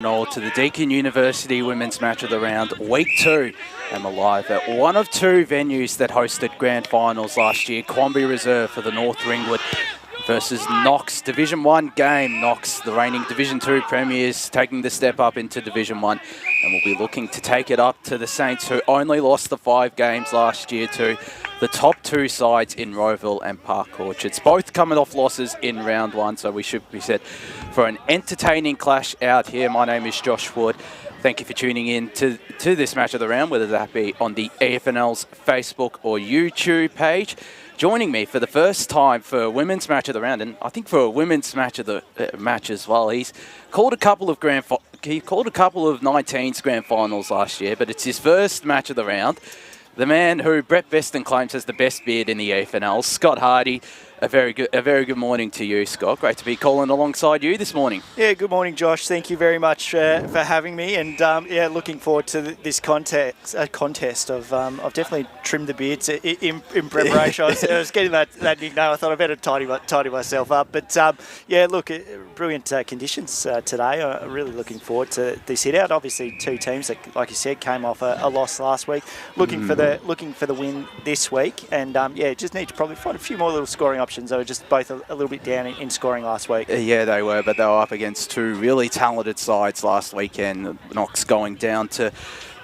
All to the Deakin University Women's Match of the Round, Week 2, and we're live at one of two venues that hosted grand finals last year, Quambee Reserve for the North Ringwood versus Knox. Division 1 game, Knox, the reigning Division 2 premiers, taking the step up into Division 1, and will be looking to take it up to the Saints, who only lost the 5 games last year to the top two sides in Rowville and Park Orchards, both coming off losses in round 1, so we should be set for an entertaining clash out here. My name is Josh Wood. Thank you for tuning in to this match of the round, whether that be on the EFNL's Facebook or YouTube page. Joining me for the first time for a women's match of the round, and I think for a women's match of the match as well. He's called a couple of 19s grand finals last year, but it's his first match of the round. The man who Brett Beston claims has the best beard in the EFNL, Scott Hardy. A very good morning to you, Scott. Great to be calling alongside you this morning. Yeah, good morning, Josh. Thank you very much for having me, and yeah, looking forward to this contest. I've definitely trimmed the beards in preparation. I was getting that nickname. I thought I better tidy myself up. But yeah, look, brilliant conditions today. I'm really looking forward to this hit out. Obviously, two teams that, like you said, came off a loss last week. Looking for the win this week, and yeah, just need to probably find a few more little scoring options. They were just both a little bit down in scoring last week. Yeah, they were, but they were up against two really talented sides last weekend. Knox going down to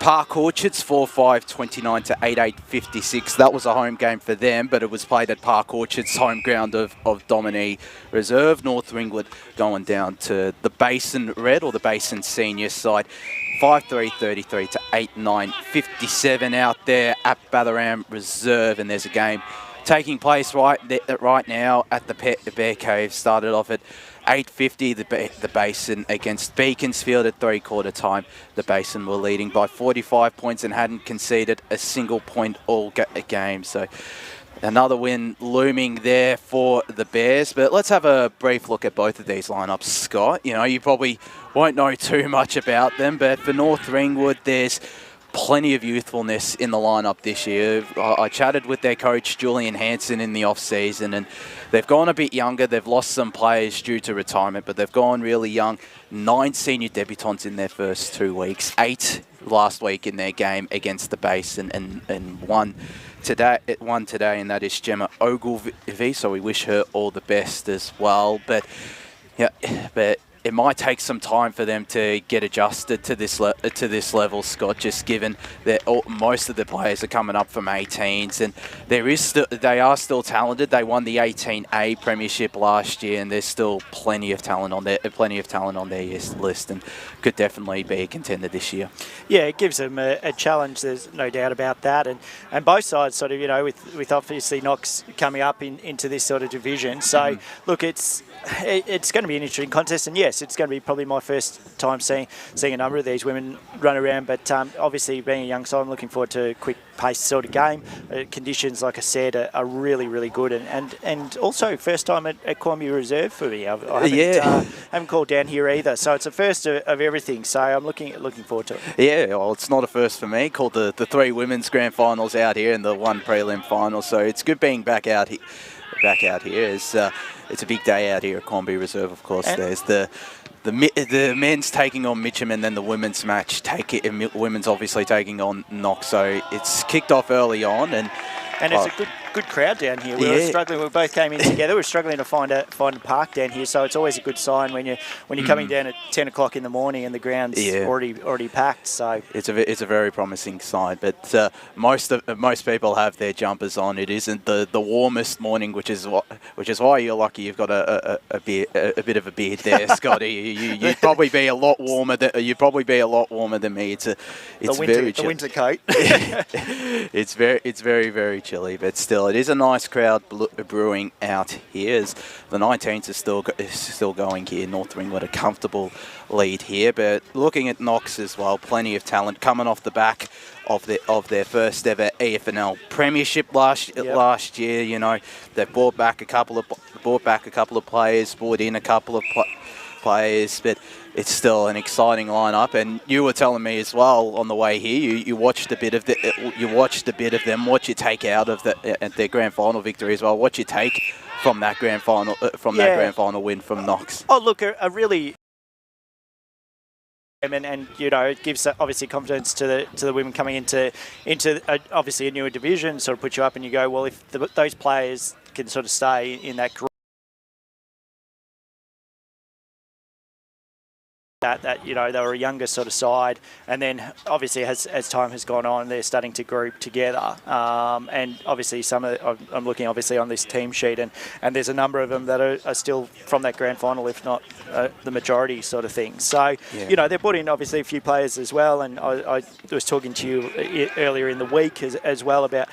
Park Orchards 4-5-29 to 8-8-56. That was a home game for them, but it was played at Park Orchards, home ground of Quambee Reserve. North Ringwood going down to the Basin Red, or the Basin Senior side, 5-3-33 to 8-9-57 out there at Ballaram Reserve. And there's a game taking place right now at the Bear Cave. Started off at 8:50, the Basin against Beaconsfield at three-quarter time. The Basin were leading by 45 points and hadn't conceded a single point all game. So another win looming there for the Bears. But let's have a brief look at both of these lineups, Scott. You know, you probably won't know too much about them, but for North Ringwood, there's plenty of youthfulness in the lineup this year. I chatted with their coach, Julian Hanson, in the off-season, and they've gone a bit younger. They've lost some players due to retirement, but they've gone really young. 9 senior debutants in their first 2 weeks, 8 last week in their game against the Basin, and one today, and that is Gemma Ogilvie, so we wish her all the best as well. But yeah, it might take some time for them to get adjusted to this level, Scott, just given that most of the players are coming up from 18s, and they are still talented. They won the 18A premiership last year, and there's still plenty of talent on their list, and could definitely be a contender this year. Yeah, it gives them a challenge. There's no doubt about that, and both sides sort of, you know, with obviously Knox coming up into this sort of division. So look, it's going to be an interesting contest, and yes, it's going to be probably my first time seeing a number of these women run around. But obviously, being a young side, I'm looking forward to a quick pace sort of game. Conditions, like I said, are really, really good, and also first time at Quambee Reserve for me. I haven't called down here either, so it's a first of everything. So I'm looking forward to it. Yeah, well, it's not a first for me. Called the 3 women's grand finals out here and the 1 prelim final, so it's good being back out here. It's a big day out here at Quambee Reserve, of course. And there's the men's taking on Mitcham, and then the women's match women's obviously taking on Knox. So it's kicked off early on, and it's a good crowd down here. We were struggling. We both came in together. We're struggling to find a park down here, so it's always a good sign when you're coming down at 10 o'clock in the morning and the ground's already packed. So it's a very promising sign. But most people have their jumpers on. It isn't the warmest morning, which is why you're lucky you've got a bit of a beard there, Scotty. You'd probably be a lot warmer than me. It's very chilly. The winter coat. It's very, very chilly, but still, it is a nice crowd brewing out here. As the 19s are still going here. North Ringwood a comfortable lead here, but looking at Knox as well, plenty of talent coming off the back of their first ever EFNL premiership last year. You know, they brought back a couple of players, brought in a couple of players, but it's still an exciting lineup. And you were telling me as well on the way here, you watched a bit of them. What you take out of their grand final victory as well? What you take from that grand final win from Knox? Oh, look, a really and you know, it gives obviously confidence to the women coming into obviously a newer division. Sort of put you up, and you go, well, if those players can sort of stay in that group, that you know, they were a younger sort of side, and then obviously as time has gone on, they're starting to group together, and obviously I'm looking obviously on this team sheet, and there's a number of them that are still from that grand final, if not the majority sort of thing. So you know, they're put in obviously a few players as well, and I was talking to you earlier in the week as well about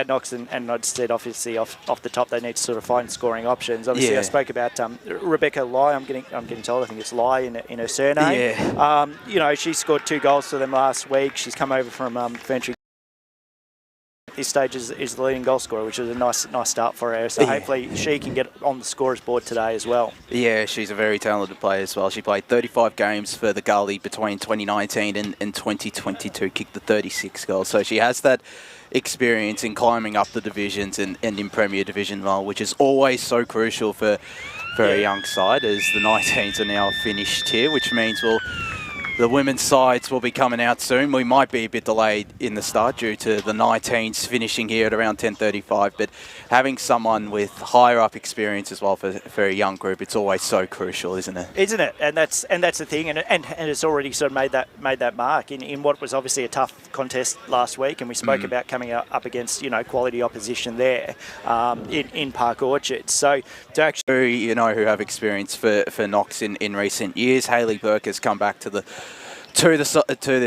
Knox, and I'd said obviously off the top they need to sort of find scoring options. Obviously I spoke about Rebecca Lai. I'm getting told I think it's Lai in her surname. Yeah. You know, she scored 2 goals for them last week. She's come over from Ferntree. At this stage is the leading goal scorer, which is a nice start for her. So hopefully she can get on the scorers board today as well. Yeah, she's a very talented player as well. She played 35 games for the Gully between 2019 and 2022, kicked the 36 goals. So she has that experience in climbing up the divisions and in Premier Division, which is always so crucial for a young side, as the 19s are now finished here, which means the women's sides will be coming out soon. We might be a bit delayed in the start due to the 19s finishing here at around 10:35, but having someone with higher up experience as well for a young group, it's always so crucial, isn't it? Isn't it? And that's the thing, and it's already sort of made that mark in what was obviously a tough contest last week, and we spoke about coming up against, you know, quality opposition there in Park Orchard. So to actually, you know, who have experience for Knox in recent years, Hayley Burke has come back to this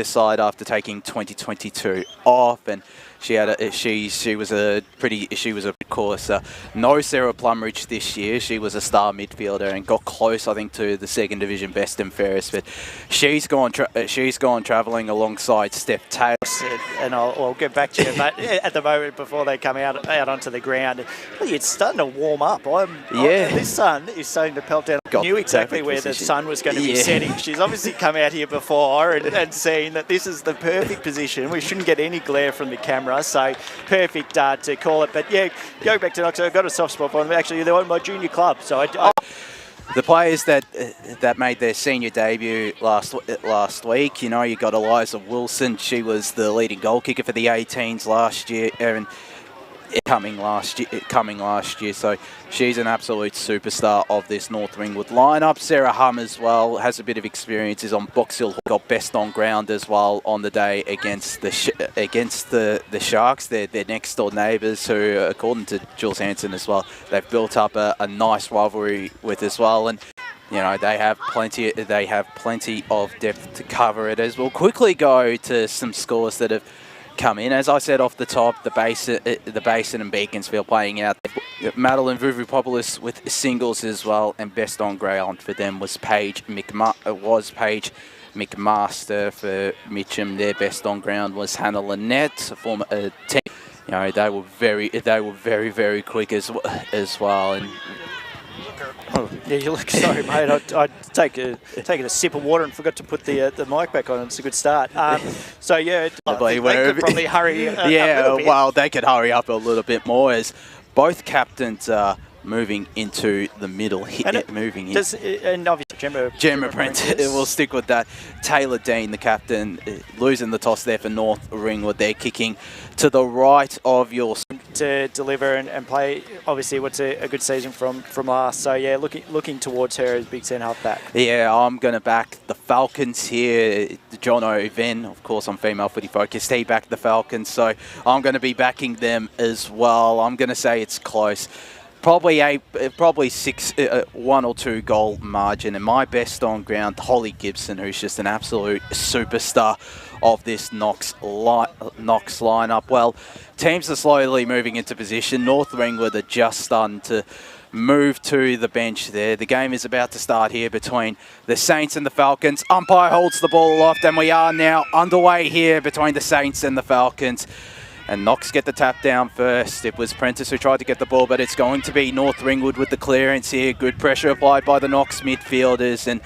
side after taking 2022 off, and she was of course no Sarah Plumridge this year. She was a star midfielder and got close, I think, to the second division best and fairest, but she's gone travelling alongside Steph Taylor. And I'll get back to you, mate, at the moment before they come out onto the ground. It's starting to warm up. This sun is starting to pelt down. I knew exactly where the sun was going to be setting. She's obviously come out here before and seen that this is the perfect position. We shouldn't get any glare from the camera, so perfect to call it. But yeah, go back to Knox. I've got a soft spot for them. Actually, they're on my junior club, so the players that made their senior debut last week, you know, you got Eliza Wilson. She was the leading goal kicker for the 18s last year, and coming last year. So she's an absolute superstar of this North Ringwood lineup. Sarah Hum as well has a bit of experience. Is on Box Hill, got best on ground as well on the day against the Sharks. They're next door neighbours, who, according to Jules Hanson as well, they've built up a nice rivalry with as well. And you know, they have plenty of depth to cover it as well. Quickly go to some scores that have come in. As I said off the top, the Basin and Beaconsfield playing out. Madeline Vuvupopoulos with singles as well, and best on ground for them was Paige McMaster for Mitcham. Their best on ground was Hannah Lynette, a former team. You know, they were very, very quick as well. And yeah, you look sorry, mate. I'd taken a sip of water and forgot to put the mic back on. It's a good start. So yeah, they could probably hurry. Well, they could hurry up a little bit more, as both captains are moving into the middle here. And obviously Gemma Prentice. We'll stick with that. Taylor Dean, the captain, losing the toss there for North Ringwood. They're kicking to the right of your to deliver and play. Obviously, what's a good season from last. So yeah, looking towards her as big centre half back. Yeah, I'm going to back the Falcons here. John O'Ven, of course, I'm female footy focused. He backed the Falcons, so I'm going to be backing them as well. I'm going to say it's close. Probably 1 or 2 goal margin, and my best on ground, Holly Gibson, who's just an absolute superstar of this Knox lineup. Well, teams are slowly moving into position. North Ringwood are just starting to move to the bench there. The game is about to start here between the Saints and the Falcons. Umpire holds the ball aloft, and we are now underway here between the Saints and the Falcons. And Knox get the tap down first. It was Prentice who tried to get the ball, but it's going to be North Ringwood with the clearance here. Good pressure applied by the Knox midfielders, and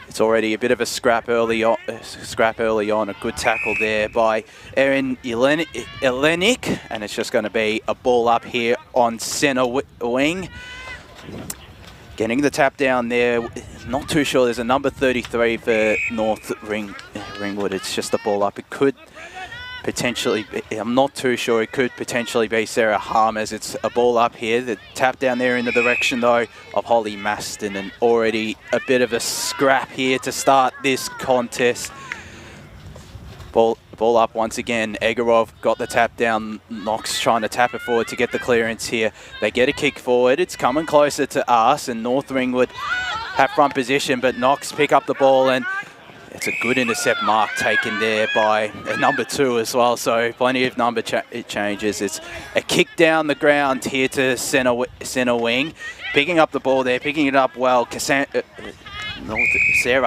it's already a bit of a scrap early on. A good tackle there by Erin Elenik, and it's just going to be a ball up here on centre wing. Getting the tap down there, not too sure. There's a number 33 for North Ringwood. It's just a ball up. It could potentially be, I'm not too sure. It could potentially be Sarah Harm, as it's a ball up here. The tap down there in the direction, though, of Holly Maston, and already a bit of a scrap here to start this contest. Ball up once again. Egorov got the tap down. Knox trying to tap it forward to get the clearance here. They get a kick forward. It's coming closer to us, and North Ringwood have front position, but Knox pick up the ball, and it's a good intercept mark taken there by number 2 as well. So plenty of number changes. It's a kick down the ground here to centre wing. Picking up the ball there, picking it up well. Sarah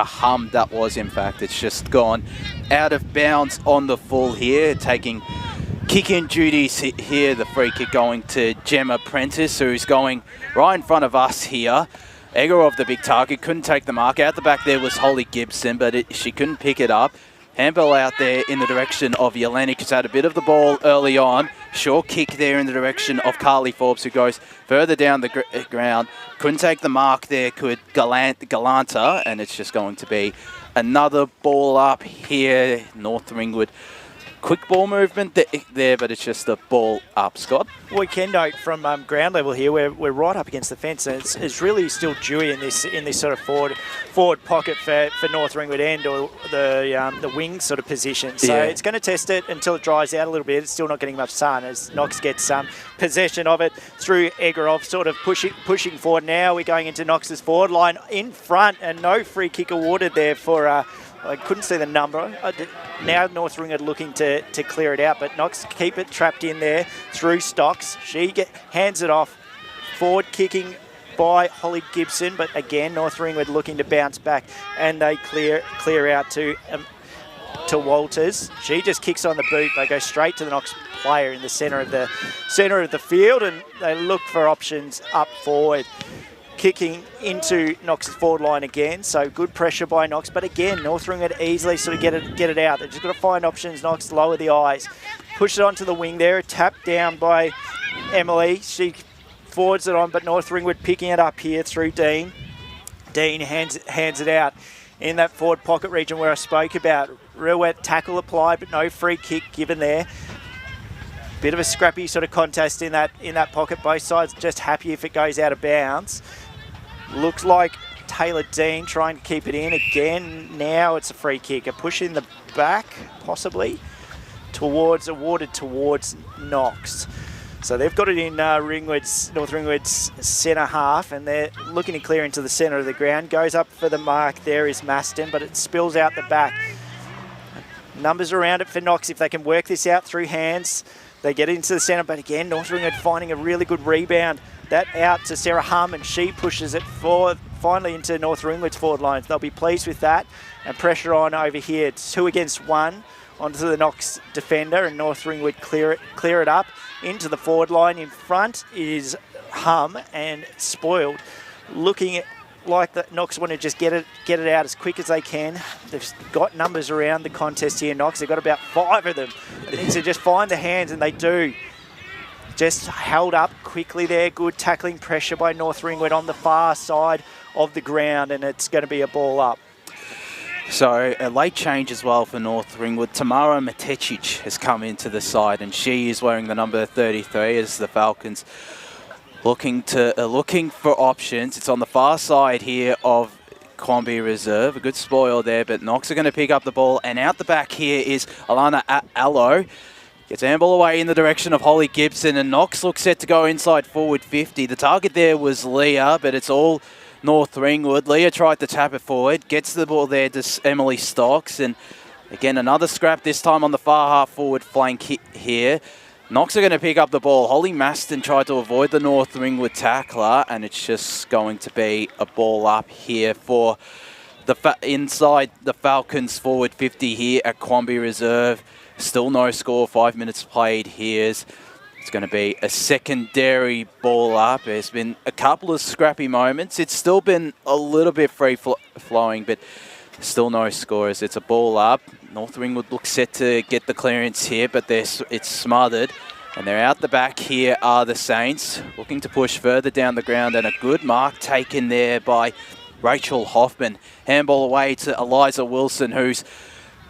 Hum, that was in fact. It's just gone out of bounds on the full here, taking kick-in duties here. The free kick going to Gemma Prentice, who's going right in front of us here. Egorov, the big target, couldn't take the mark. Out the back there was Holly Gibson, but she couldn't pick it up. Handball out there in the direction of Yelenic, who's had a bit of the ball early on. Short kick there in the direction of Carly Forbes, who goes further down the ground. Couldn't take the mark there, could Galanta, and it's just going to be another ball up here. North Ringwood. Quick ball movement there, but it's just a ball up, Scott. We can note from ground level here, we're right up against the fence, and it's really still dewy in this sort of forward pocket for North Ringwood end, or the wing sort of position. So it's going to test it until it dries out a little bit. It's still not getting much sun as Knox gets some possession of it through Egorov, sort of pushing forward. Now we're going into Knox's forward line in front, and no free kick awarded there for. I couldn't see the number. Now North Ringwood looking to clear it out, but Knox keep it trapped in there through Stocks. She hands it off. Forward kicking by Holly Gibson, but again North Ringwood looking to bounce back, and they clear out to Walters. She just kicks on the boot. They go straight to the Knox player in the centre of the field, and they look for options up forward. Kicking into Knox's forward line again, so good pressure by Knox, but again North Ringwood easily sort of get it out. They've just got to find options. Knox lower the eyes, push it onto the wing there, tap down by Emily. She forwards it on, but North Ringwood picking it up here through Dean. Dean hands it out in that forward pocket region where I spoke about. Real wet tackle applied, but no free kick given there. Bit of a scrappy sort of contest in that pocket. Both sides just happy if it goes out of bounds. Looks like Taylor Dean trying to keep it in again. Now it's a free kick. A push in the back, possibly, awarded towards Knox. So they've got it in North Ringwood's centre half, and they're looking to clear into the centre of the ground. Goes up for the mark. There is Maston, but it spills out the back. Numbers around it for Knox if they can work this out through hands. They get into the centre, but again, North Ringwood finding a really good rebound. That out to Sarah Hum, and she pushes it forward, finally into North Ringwood's forward lines. They'll be pleased with that. And pressure on over here. It's 2 against 1 onto the Knox defender, and North Ringwood clear it up into the forward line. In front is Hum and Spoiled, looking like the Knox want to just get it out as quick as they can. They've got numbers around the contest here, Knox. They've got about 5 of them. They need to just find the hands, and they do. Just held up quickly there. Good tackling pressure by North Ringwood on the far side of the ground, and it's going to be a ball up. So a late change as well for North Ringwood. Tamara Matecic has come into the side, and she is wearing the number 33 as the Falcons looking for options. It's on the far side here of Quambee Reserve. A good spoil there, but Knox are going to pick up the ball, and out the back here is Alana Allo. Gets handball away in the direction of Holly Gibson, and Knox looks set to go inside forward 50. The target there was Leah, but it's all North Ringwood. Leah tried to tap it forward, gets the ball there to Emily Stocks, and again another scrap, this time on the far half forward flank here. Knox are going to pick up the ball. Holly Maston tried to avoid the North Ringwood tackler, and it's just going to be a ball up here for the inside the Falcons forward 50 here at Quambee Reserve. Still no score, 5 minutes played here. It's going to be a secondary ball up. There's been a couple of scrappy moments. It's still been a little bit free-flowing, but still no scores. It's a ball up. North Ringwood looks set to get the clearance here, but it's smothered. And they're out the back here are the Saints, looking to push further down the ground, and a good mark taken there by Rachel Hoffman. Handball away to Eliza Wilson, who's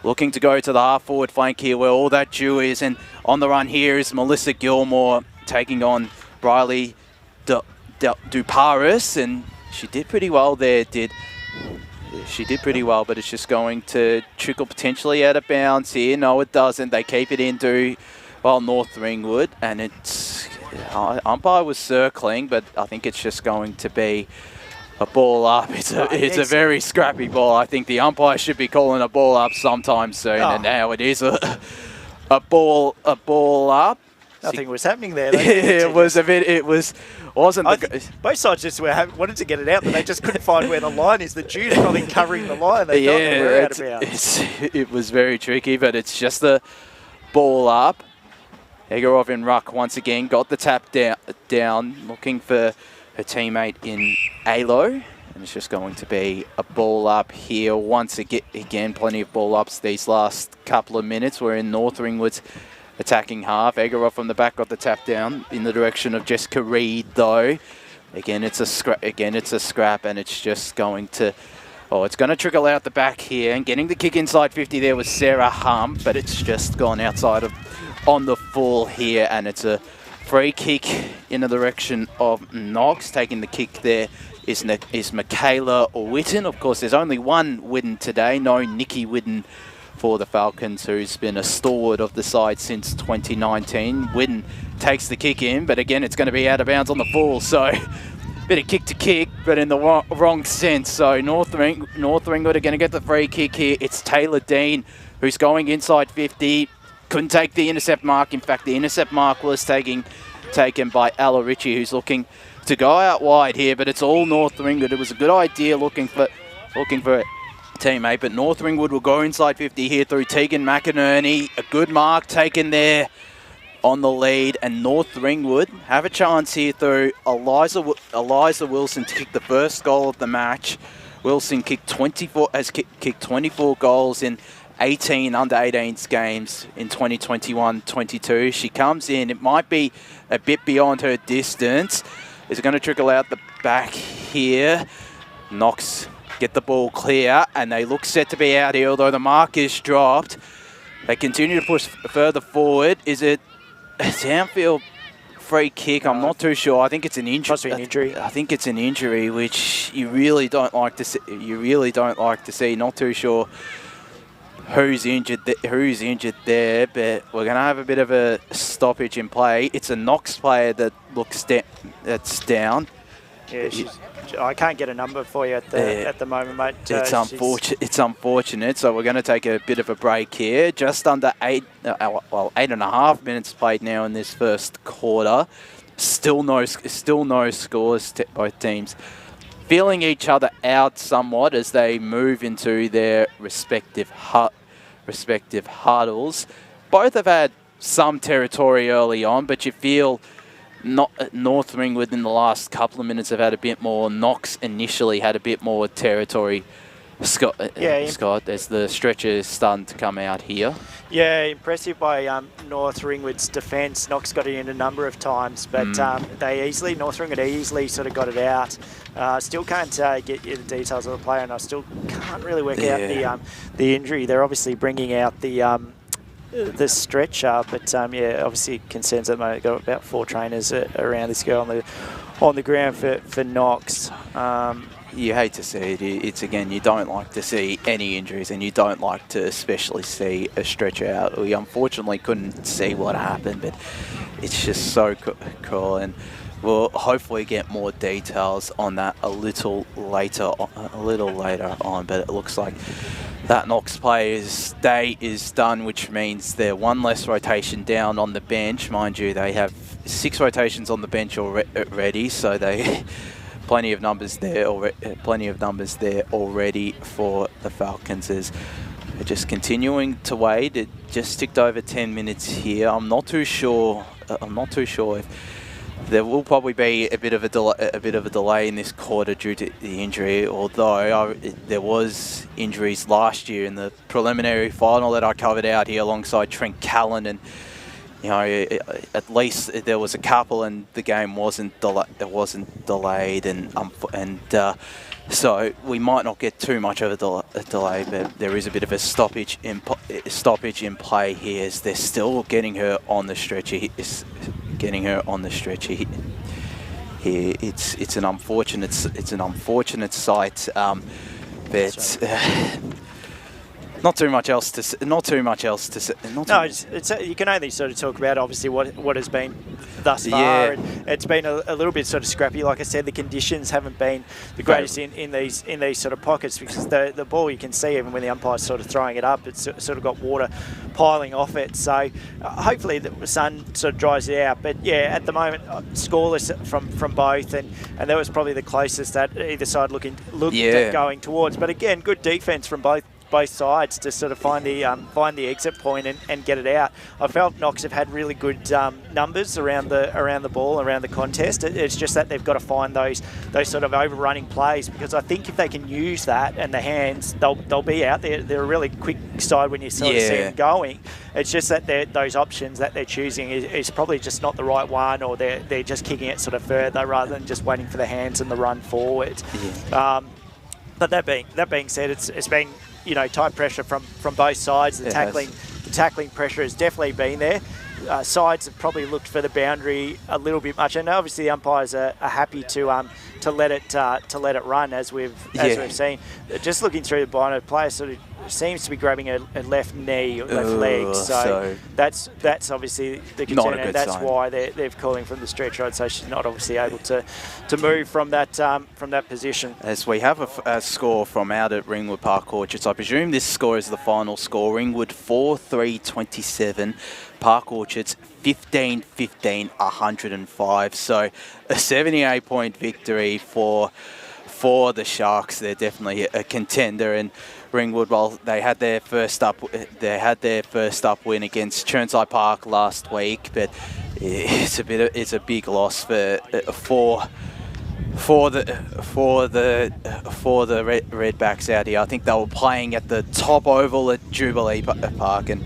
looking to go to the half-forward flank here where all that dew is. And on the run here is Melissa Gilmore taking on Briley Duparis. And she did pretty well there, She did pretty well, but it's just going to trickle potentially out of bounds here. No, it doesn't. They keep it into, North Ringwood. And it's, umpire was circling, but I think it's just going to be a ball up. It's a very scrappy ball. I think the umpire should be calling a ball up sometime soon, and now it is a ball up. Nothing was happening there. Both sides just wanted to get it out, but they just couldn't find where the line is. The dew's probably covering the line. They don't know where out of bounds. It was very tricky, but it's just the ball up. Egorov in ruck once again, got the tap down, looking for her teammate in Alo, and it's just going to be a ball up here once again. Plenty of ball ups these last couple of minutes. We're in North Ringwood's attacking half. Egorov from the back got the tap down in the direction of Jessica Reed, though. Again, it's a scrap, and it's just going to. It's going to trickle out the back here, and getting the kick inside 50 there was Sarah Hump, but it's just gone outside on the full here, and it's a free kick in the direction of Knox. Taking the kick there is Michaela Whitten. Of course, there's only one Whitten today. No Nikki Whitten for the Falcons, who's been a stalwart of the side since 2019. Whitten takes the kick in, but again, it's going to be out of bounds on the full. So, bit of kick to kick, but in the wrong sense. So, North Ringwood are going to get the free kick here. It's Taylor Dean who's going inside 50. Couldn't take the intercept mark. In fact, the intercept mark was taken by Ella Ritchie, who's looking to go out wide here, but it's all North Ringwood. It was a good idea looking for a teammate, but North Ringwood will go inside 50 here through Tegan McInerney. A good mark taken there on the lead, and North Ringwood have a chance here through Eliza Wilson to kick the first goal of the match. Wilson has kicked 24 goals in 18 under-18s games in 2021-22. She comes in. It might be a bit beyond her distance. It's going to trickle out the back here. Knox get the ball clear, and they look set to be out here, although the mark is dropped. They continue to push further forward. Is it a downfield free kick? I'm not too sure. I think it's an injury. Must be an injury. I think it's an injury, which you really don't like to see. Not too sure who's injured there, but we're going to have a bit of a stoppage in play. It's a Knox player that looks that's down. Yeah, I can't get a number for you at the moment, mate. It's unfortunate. So we're going to take a bit of a break here. Just under 8.5 minutes played now in this first quarter. Still no scores. Both teams feeling each other out somewhat as they move into their respective huddles. Both have had some territory early on, but you feel North Ringwood in the last couple of minutes have had a bit more. Knox initially had a bit more territory. Scott, as the stretcher is starting to come out here. Yeah, impressive by North Ringwood's defence. Knox got it in a number of times, but North Ringwood easily sort of got it out. Still can't get you the details of the player, and I still can't really work out the injury. They're obviously bringing out the stretcher, but obviously concerns that they've got about 4 trainers around this girl on the ground for Knox. You hate to see it. It's again, you don't like to see any injuries, and you don't like to especially see a stretcher out. We unfortunately couldn't see what happened, but it's just so cool, and we'll hopefully get more details on that a little later on. But it looks like that Knox player's day is done, which means they're one less rotation down on the bench. Mind you, they have 6 rotations on the bench already, so they plenty of numbers there already for the Falcons. As they're just continuing to wait. It just ticked over 10 minutes here. I'm not too sure if there will probably be a bit of a delay in this quarter due to the injury, although there was injuries last year in the preliminary final that I covered out here alongside Trent Callan, and at least there was a couple, and the game wasn't delayed, and So we might not get too much of a delay, but there is a bit of a stoppage in play here as they're still getting her on the stretcher. Here, it's an unfortunate sight, but not too much else to say. No, you can only sort of talk about obviously what has been thus far. Yeah. And it's been a little bit sort of scrappy. Like I said, the conditions haven't been the greatest in these sort of pockets, because the ball, you can see even when the umpire's sort of throwing it up, it's sort of got water piling off it. So hopefully the sun sort of dries it out. But yeah, at the moment, scoreless from both, and that was probably the closest that either side looked at going towards. But again, good defence from both sides to sort of find the exit point and get it out. I felt Knox have had really good numbers around the ball, around the contest. It's just that they've got to find those sort of overrunning plays, because I think if they can use that and the hands, they'll be out there. They're a really quick side when you sort of see them going. It's just that those options that they're choosing is probably just not the right one, or they're just kicking it sort of further rather than just waiting for the hands and the run forward. Yeah. But that being said, it's been, you know, tight pressure from both sides. The tackling pressure has definitely been there. Sides have probably looked for the boundary a little bit much, and obviously the umpires are happy to let it run, as we've seen. Just looking through the blind, the player sort of seems to be grabbing a left knee or left leg, so that's obviously the concern, and that's sign. Why they're calling from the stretcher. I'd say she's not obviously able to move from that position. As we have a score from out at Ringwood Park Orchards, I presume this score is the final score. Ringwood 4-3-27, Park Orchards 15-15, 105. So a 78-point victory for the Sharks. They're definitely a contender, and Ringwood, well, they had their first up win against Chirnside Park last week, but it's a big loss for the Redbacks out here. I think they were playing at the top oval at Jubilee Park, and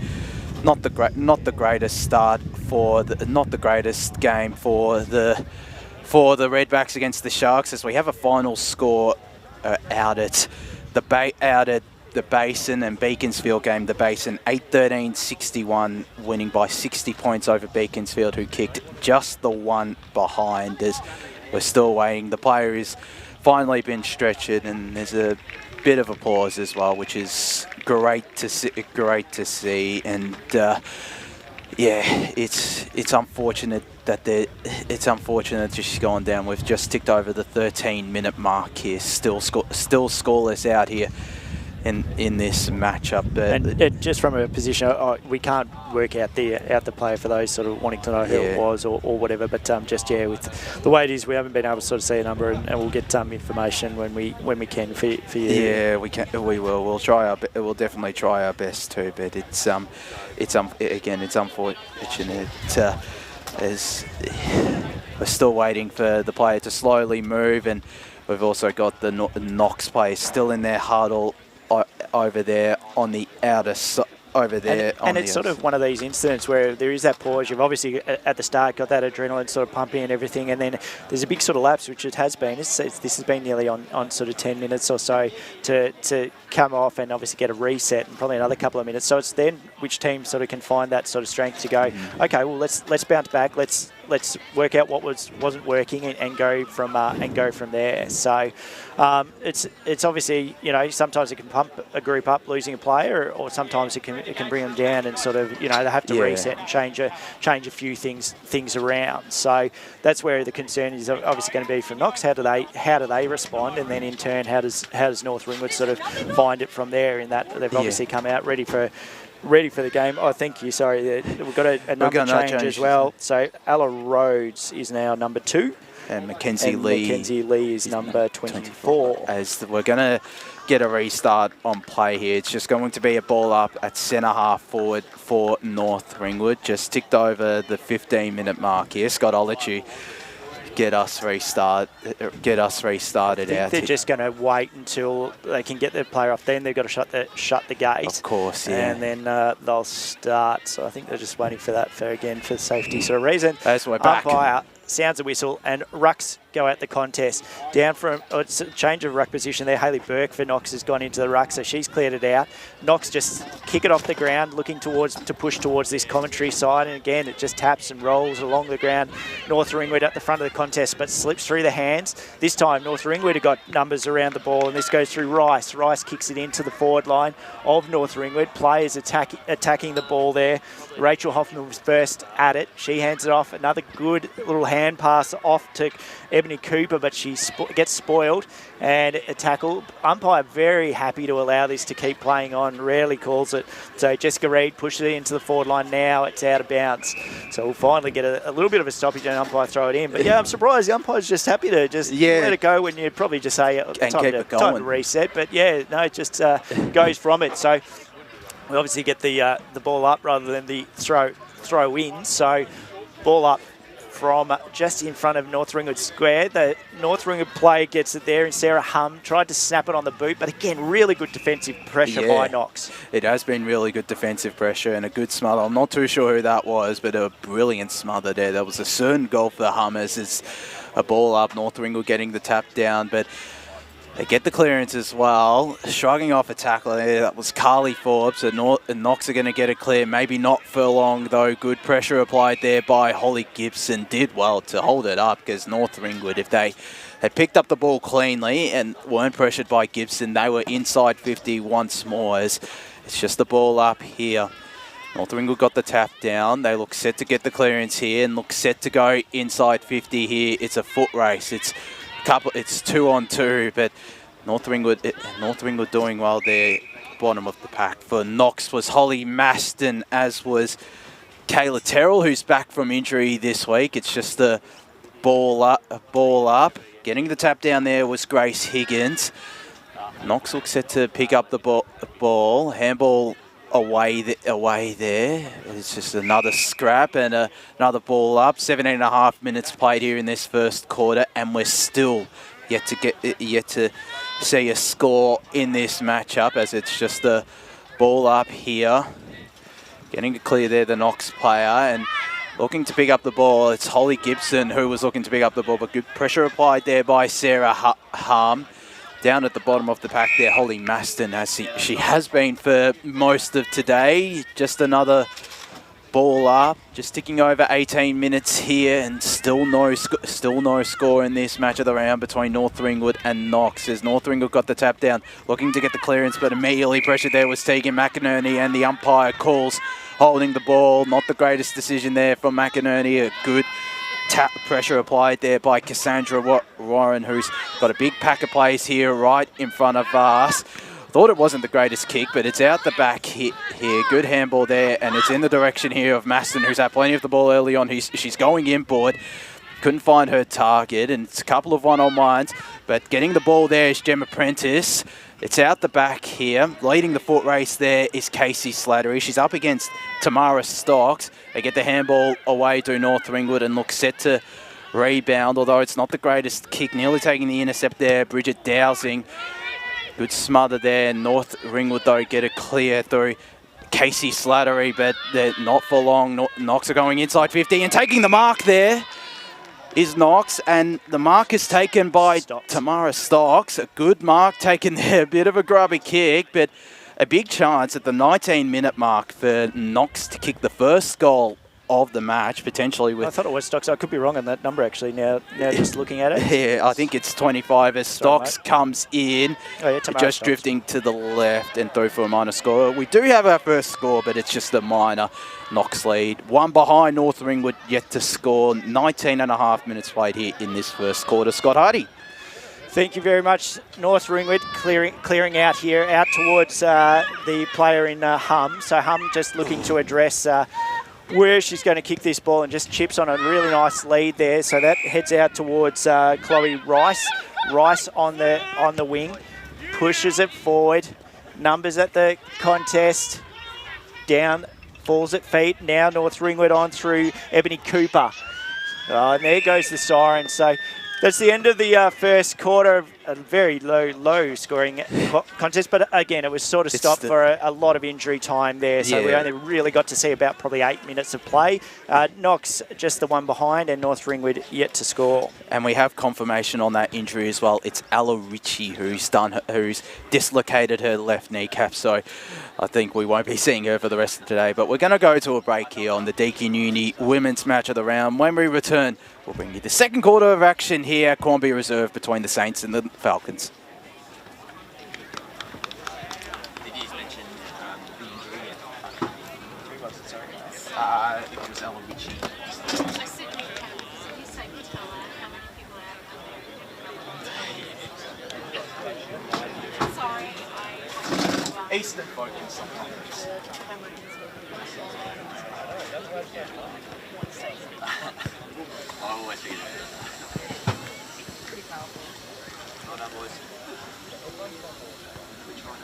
not the greatest game for the Redbacks against the Sharks, as we have a final score out at the Basin and Beaconsfield game. The Basin 8-13-61, winning by 60 points over Beaconsfield, who kicked just the one behind, as we're still waiting. The player is finally been stretched, and there's a bit of applause as well, which is great to see. And yeah, it's unfortunate that she's gone down. We've just ticked over the 13-minute mark here. Still scoreless out here in this matchup. And just from a position, we can't work out the player for those sort of wanting to know who it was or whatever. But with the way it is, we haven't been able to sort of see a number, and we'll get information when we can for you. Yeah, we can. We will. We'll try our. We'll definitely try our best too. But it's unfortunate. As we're still waiting for the player to slowly move, and we've also got the Knox players still in their huddle over there on the outer side. And it's sort of one of these incidents where there is that pause. You've obviously at the start got that adrenaline sort of pumping and everything, and then there's a big sort of lapse, which it has been. This has been nearly on sort of 10 minutes or so to come off and obviously get a reset, and probably another couple of minutes. So it's then which team sort of can find that sort of strength to go, okay, well let's bounce back, let's work out what wasn't working and go from there. So it's obviously, you know, sometimes it can pump a group up losing a player, or sometimes it can bring them down and sort of, you know, they have to reset and change a few things around. So that's where the concern is obviously going to be for Knox. How do they respond, and then in turn how does North Ringwood sort of find it from there? In that they've obviously come out ready for the game. Oh, thank you. Sorry, we've got a number change as well. So Ella Rhodes is now number 2. And Mackenzie Lee is number 24. As we're going to get a restart on play here. It's just going to be a ball up at centre half forward for North Ringwood. Just ticked over the 15-minute mark here. Scott, I'll let you get us restarted out. They're just going to wait until they can get their player off. Then they've got to shut the gate. Of course, yeah. And then they'll start. So I think they're just waiting for that for safety sort of reason. As we're back. Umpire sounds a whistle, and rucks go at the contest. Down from, it's a change of ruck position there. Hayley Burke for Knox has gone into the ruck, so she's cleared it out. Knox just kick it off the ground, looking to push towards this commentary side, and again, it just taps and rolls along the ground. North Ringwood at the front of the contest, but slips through the hands. This time, North Ringwood have got numbers around the ball, and this goes through Rice. Rice kicks it into the forward line of North Ringwood. Players attacking the ball there. Rachel Hoffman was first at it. She hands it off. Another good little hand pass off to Ebony Cooper, but she gets spoiled, and a tackle. Umpire very happy to allow this to keep playing on, rarely calls it. So Jessica Reid pushes it into the forward line now. It's out of bounds. So we'll finally get a little bit of a stoppage and umpire throw it in. But yeah, I'm surprised the umpire's just happy to just let it go when you probably just say time to reset. But yeah, no, it just goes from it. So we obviously get the ball up rather than the throw in. So ball up from just in front of North Ringwood square. The North Ringwood player gets it there, and Sarah Hum tried to snap it on the boot, but again, really good defensive pressure by Knox. It has been really good defensive pressure and a good smother. I'm not too sure who that was, but a brilliant smother there. That was a certain goal for the Hummers. It's a ball up, North Ringwood getting the tap down, but they get the clearance as well. Shrugging off a tackle there, that was Carly Forbes. And Knox are going to get it clear. Maybe not for long, though. Good pressure applied there by Holly Gibson. Did well to hold it up, because North Ringwood, if they had picked up the ball cleanly and weren't pressured by Gibson, they were inside 50 once more. As it's just the ball up here. North Ringwood got the tap down. They look set to get the clearance here and look set to go inside 50 here. It's a foot race. It's 2-on-2, but North Ringwood doing well there. Bottom of the pack for Knox was Holly Maston, as was Kayla Terrell, who's back from injury this week. It's just a ball up. Getting the tap down there was Grace Higgins. Knox looks set to pick up the ball. Handball away there. It's just another scrap and another ball up. 17.5 minutes played here in this first quarter, and we're still yet to see a score in this matchup, as it's just a ball up here. Getting it clear there, the Knox player, and looking to pick up the ball. It's Holly Gibson who was looking to pick up the ball, but good pressure applied there by Sarah Hum. Down at the bottom of the pack there, Holly Maston, as she has been for most of today. Just another ball up, just ticking over 18 minutes here, and still no score in this match of the round between North Ringwood and Knox. As North Ringwood got the tap down, looking to get the clearance, but immediately pressured there was Tegan McInerney, and the umpire calls holding the ball. Not the greatest decision there from McInerney. A good tap pressure applied there by Cassandra Warren, who's got a big pack of plays here right in front of us. Thought it wasn't the greatest kick, but it's out the back here. Good handball there, and it's in the direction here of Maston, who's had plenty of the ball early on. She's going inboard. Couldn't find her target, and it's a couple of one-on-ones, but getting the ball there is Gemma Prentice. It's out the back here. Leading the foot race there is Casey Slattery. She's up against Tamara Stocks. They get the handball away to North Ringwood and look set to rebound, although it's not the greatest kick. Nearly taking the intercept there, Bridget Dowsing. Good smother there. North Ringwood, though, get it clear through Casey Slattery, but they're not for long. Knox are going inside 50, and taking the mark there is Knox, and the mark is taken by Tamara Stocks. A good mark taken there, a bit of a grubby kick, but a big chance at the 19-minute mark for Knox to kick the first goal of the match, potentially with... I thought it was Stocks. I could be wrong on that number, actually, now just looking at it. Yeah, I think it's 25 as Stocks comes in, just drifting to the left and through for a minor score. We do have our first score, but it's just a minor. Knox lead. One behind North Ringwood, yet to score. 19.5 minutes played here in this first quarter. Scott Hardy. Thank you very much. North Ringwood clearing out here, out towards the player in Hum. So Hum just looking to address where she's going to kick this ball, and just chips on a really nice lead there. So that heads out towards Chloe Rice. Rice on the wing, pushes it forward. Numbers at the contest. Down, falls at feet. Now North Ringwood on through Ebony Cooper. And there goes the siren. So that's the end of the first quarter a very low scoring contest. But again, it was sort of stopped for a lot of injury time there. So we only really got to see about probably 8 minutes of play. Knox just the one behind, and North Ringwood yet to score. And we have confirmation on that injury as well. It's Ella Ritchie who's dislocated her left kneecap. So I think we won't be seeing her for the rest of today. But we're going to go to a break here on the Deakin Uni Women's Match of the Round. When we return, we'll bring you the second quarter of action here at Quambee Reserve between the Saints and the Falcons. Did you mention the injury yet? Who was it, sorry? It was Ella Ritchie. Eastern Falcons sometimes. I always forget that. Pretty powerful. Well done, boys. Which one?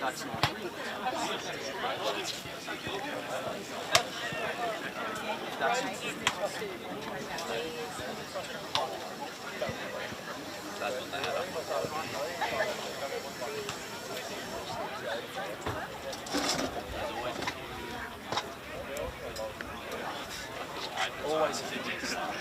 That's not. That's not. That's what they had. Always a 50 start.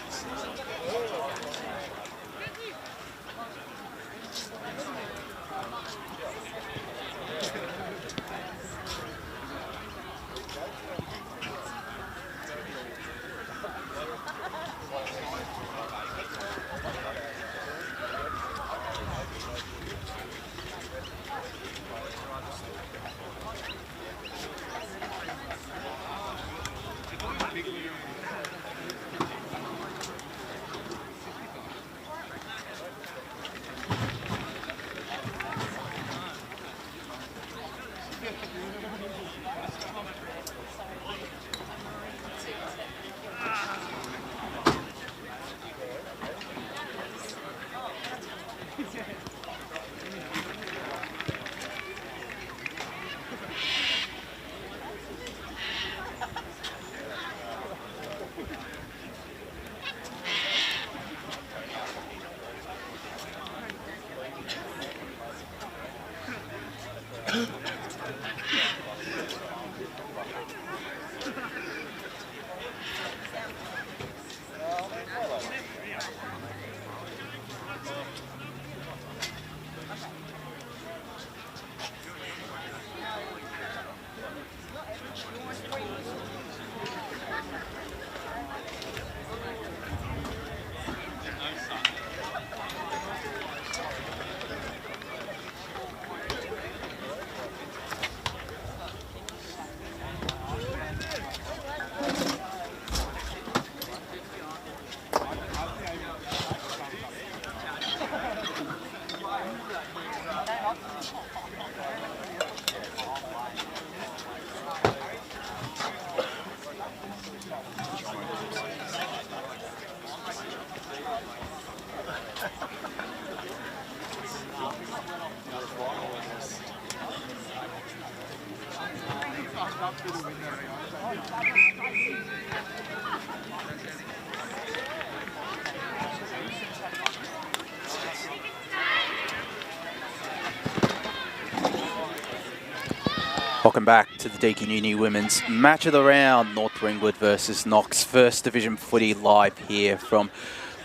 Welcome back to the Deakin Uni Women's Match of the Round. North Ringwood versus Knox. First Division footy live here from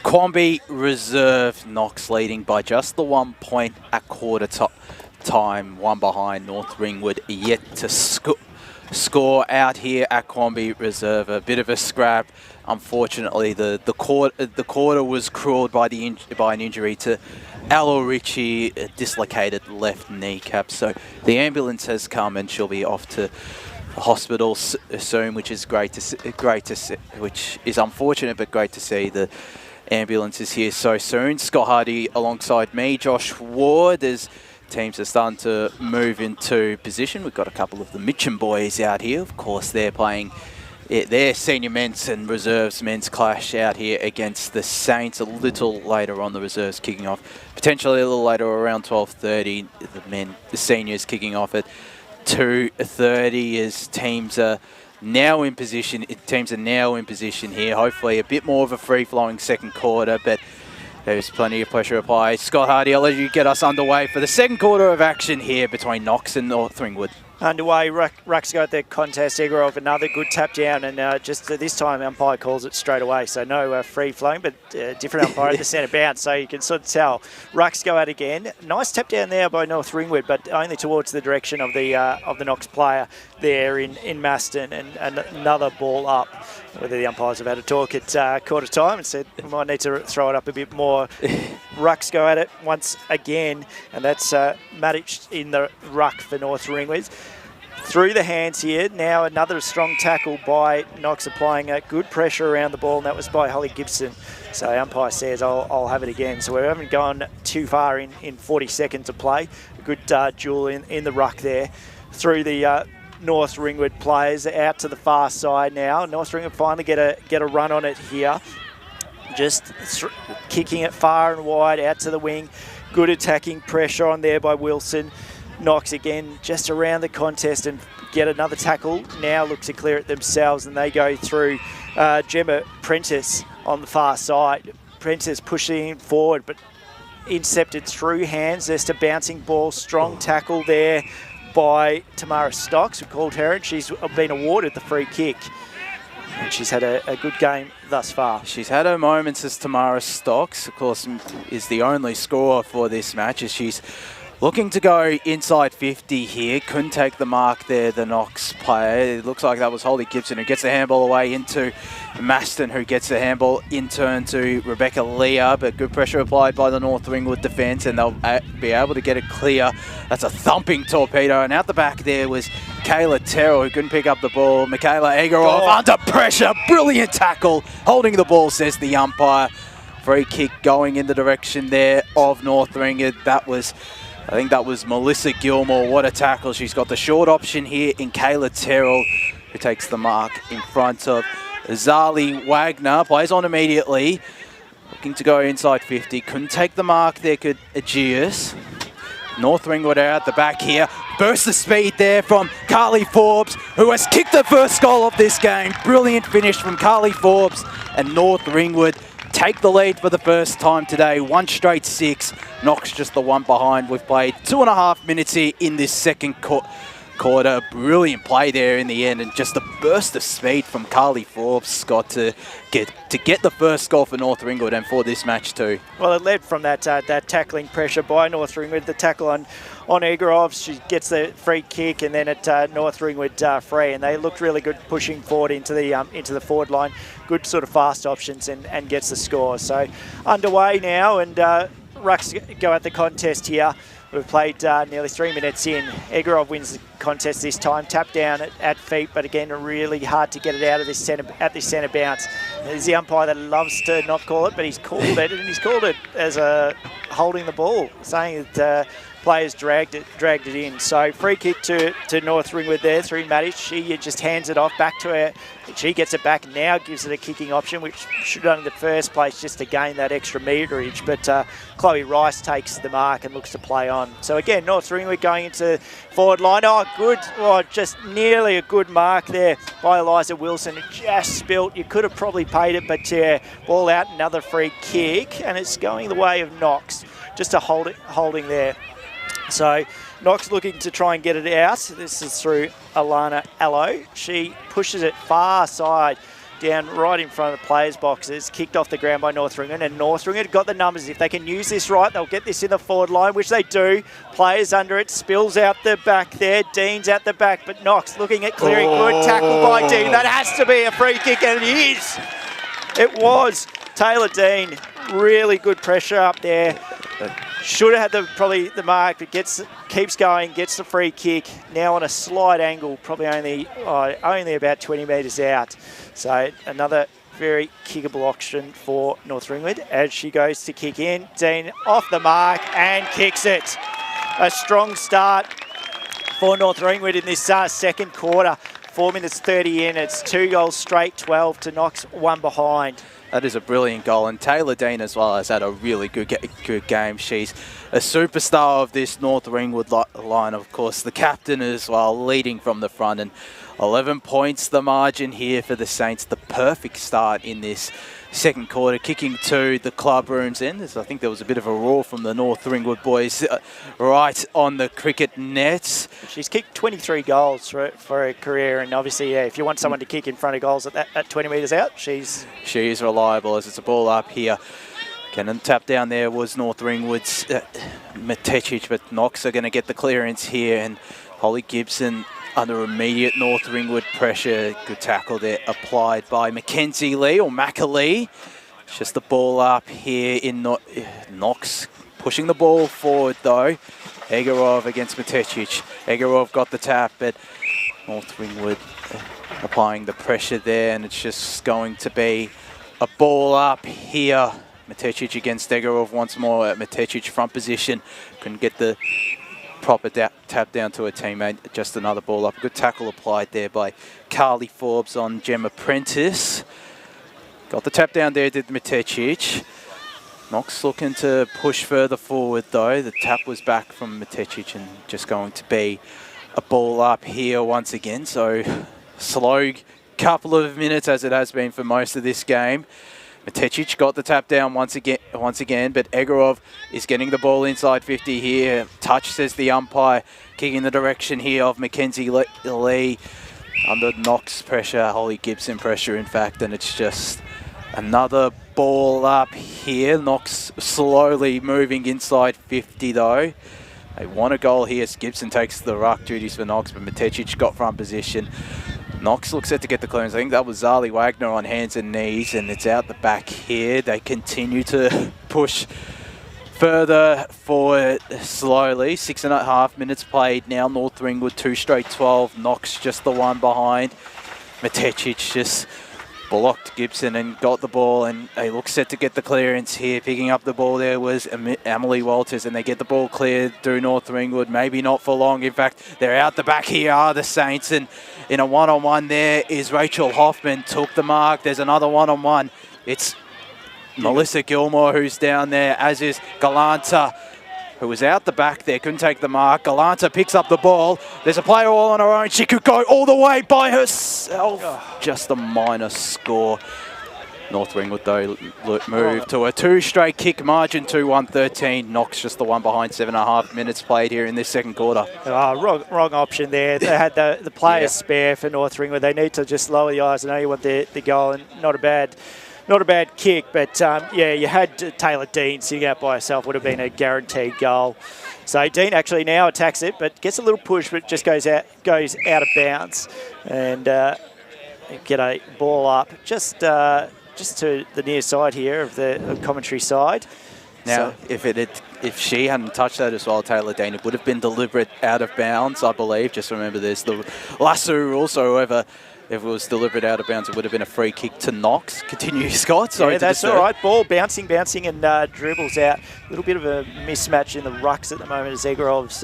Quambee Reserve. Knox leading by just the 1 point at quarter time. One behind. North Ringwood yet to score out here at Quambee Reserve. A bit of a scrap. Unfortunately, the quarter was cruelled by an injury to Aloe Ritchie dislocated left kneecap. So the ambulance has come and she'll be off to the hospital soon, which is great to see, which is unfortunate, but great to see the ambulance is here so soon. Scott Hardy alongside me, Josh Ward, as teams are starting to move into position. We've got a couple of the Mitcham boys out here. Of course, they're playing their senior men's and reserves men's clash out here against the Saints. A little later on, the reserves kicking off. Potentially a little later, around 12:30. The seniors kicking off at 2:30 as teams are now in position. Teams are now in position here. Hopefully, a bit more of a free-flowing second quarter, but there's plenty of pressure applied. Scott Hardy, I'll let you get us underway for the second quarter of action here between Knox and North Ringwood. Underway, Rucks go at the contest. Egorov, another good tap down, and just this time umpire calls it straight away. So no free flowing, but different umpire at the centre bounce. So you can sort of tell. Rucks go out again. Nice tap down there by North Ringwood, but only towards the direction of the Knox player there in Maston, and another ball up. Whether the umpires have had a talk at quarter time and said we might need to throw it up a bit more. Rucks go at it once again, and that's Matic in the ruck for North Ringwood. Through the hands here. Now another strong tackle by Knox, applying a good pressure around the ball, and that was by Holly Gibson. So umpire says, I'll have it again. So we haven't gone too far in 40 seconds of play. A good duel in the ruck there. Through the North Ringwood players out to the far side now. North Ringwood finally get a run on it here. Just kicking it far and wide out to the wing. Good attacking pressure on there by Wilson. Knox again just around the contest and get another tackle. Now look to clear it themselves, and they go through Gemma Prentice on the far side. Prentice pushing forward, but intercepted through hands. There's a bouncing ball. Strong tackle there by Tamara Stocks. We called her, and she's been awarded the free kick. And she's had a good game thus far. She's had her moments as Tamara Stocks, of course, is the only scorer for this match, as she's looking to go inside 50 here. Couldn't take the mark there, the Knox player. It looks like that was Holly Gibson who gets the handball away into Maston, who gets the handball in turn to Rebecca Leah, but good pressure applied by the North Ringwood defence, and they'll be able to get it clear. That's a thumping torpedo, and out the back there was Kayla Terrell, who couldn't pick up the ball. Michaela Egorov under pressure. Brilliant tackle. Holding the ball, says the umpire. Free kick going in the direction there of North Ringwood. I think that was Melissa Gilmore. What a tackle. She's got the short option here in Kayla Terrell, who takes the mark in front of Zali Wagner. Plays on immediately. Looking to go inside 50. Couldn't take the mark there, could Aegeus. North Ringwood out at the back here. Burst of speed there from Carly Forbes, who has kicked the first goal of this game. Brilliant finish from Carly Forbes, and North Ringwood take the lead for the first time today. 1 straight 6. Knox just the one behind. We've played 2.5 minutes here in this second quarter. Brilliant play there in the end, and just a burst of speed from Carly Forbes, Scott, to get the first goal for North Ringwood and for this match too. Well, it led from that tackling pressure by North Ringwood. The tackle on Egorov, she gets the free kick, and then at North Ringwood free, and they looked really good pushing forward into the forward line. Good sort of fast options, and gets the score. So underway now, and Rucks go at the contest here. We've played nearly 3 minutes in. Egorov wins the contest this time. Tap down at feet, but again, really hard to get it out of this centre bounce. There's the umpire that loves to not call it, but he's called it, and he's called it as a holding the ball, saying that players dragged it in. So free kick to North Ringwood there through Matic. She just hands it off back to her. She gets it back, now gives it a kicking option, which should have done in the first place just to gain that extra meterage. But Chloe Rice takes the mark and looks to play on. So again, North Ringwood going into forward line. Oh, good. Oh, just nearly a good mark there by Eliza Wilson. It just spilt. You could have probably paid it, but yeah, ball out, another free kick, and it's going the way of Knox. Just a holding there. So Knox looking to try and get it out. This is through Alana Allo. She pushes it far side down right in front of the players' boxes. Kicked off the ground by North Ringwood, and North Ringwood got the numbers. If they can use this right, they'll get this in the forward line, which they do. Players under it, spills out the back there. Dean's at the back, but Knox looking at clearing. Good tackle by Dean. That has to be a free kick, and it is. It was. Taylor Dean, really good pressure up there. Should have had probably the mark, but keeps going, gets the free kick. Now on a slight angle, probably only about 20 metres out. So another very kickable option for North Ringwood as she goes to kick in. Dean off the mark and kicks it. A strong start for North Ringwood in this second quarter. 4 minutes 30 in. It's 2 goals straight, 12 to Knox, 1 behind. That is a brilliant goal, and Taylor Dean as well has had a really good game. She's a superstar of this North Ringwood line, of course, the captain as well, leading from the front, and 11 points the margin here for the Saints. The perfect start in this second quarter, kicking to the club room's end. I think there was a bit of a roar from the North Ringwood boys right on the cricket nets. She's kicked 23 goals for her career, and obviously, yeah, if you want someone to kick in front of goals at 20 metres out, she is reliable as it's a ball up here. Cannon tap down there was North Ringwood's Matetic, but Knox are going to get the clearance here, and Holly Gibson under immediate North Ringwood pressure. Good tackle there applied by Mackenzie Lee, or Macca-Lee. It's just the ball up here in Knox. Pushing the ball forward though. Egorov against Matetic. Egorov got the tap, but North Ringwood applying the pressure there, and it's just going to be a ball up here. Matetic against Egorov once more at Matetic front position. Couldn't get the proper tap down to a teammate. Just another ball up. Good tackle applied there by Carly Forbes on Gemma Prentice. Got the tap down there, did Matetic. Knox looking to push further forward though. The tap was back from Matetic, and just going to be a ball up here once again. So slow couple of minutes as it has been for most of this game. Matetic got the tap down once again, but Egorov is getting the ball inside 50 here. Touch, says the umpire, kicking the direction here of Mackenzie Lee. Under Knox pressure, Holly Gibson pressure in fact, and it's just another ball up here. Knox slowly moving inside 50 though. They want a goal here. Gibson takes the ruck duties for Knox, but Matetic got front position. Knox looks set to get the clearance. I think that was Zali Wagner on hands and knees, and it's out the back here. They continue to push further forward slowly. 6.5 minutes played now. North Ringwood 2 straight 12. Knox just the one behind. Matetic just blocked Gibson and got the ball, and they look set to get the clearance here. Picking up the ball there was Emily Walters, and they get the ball cleared through North Ringwood. Maybe not for long. In fact, they're out the back here are the Saints, and in a one-on-one there is Rachel Hoffman. Took the mark. There's another one-on-one. It's Melissa Gilmore who's down there, as is Galanta, who was out the back there, couldn't take the mark. Galanta picks up the ball. There's a player all on her own. She could go all the way by herself. Just a minor score. North Ringwood, though, moved to a 2 straight kick margin, 2-1-13. Knox just the one behind. 7.5 minutes played here in this second quarter. Wrong option there. They had the players spare for North Ringwood. They need to just lower the eyes. I know you want the goal, and not a bad kick, but yeah, you had Taylor Dean sitting out by herself, would have been a guaranteed goal. So Dean actually now attacks it, but gets a little push, but just goes out of bounds, and get a ball up just to the near side here of the commentary side. Now, if she hadn't touched that as well, Taylor Dean, it would have been deliberate out of bounds, I believe. Just remember, there's the lasso rule, so whoever. If it was delivered out of bounds, it would have been a free kick to Knox. Continue, Scott. Sorry, yeah, that's all right. Ball bouncing, and dribbles out. A little bit of a mismatch in the rucks at the moment as Egorov's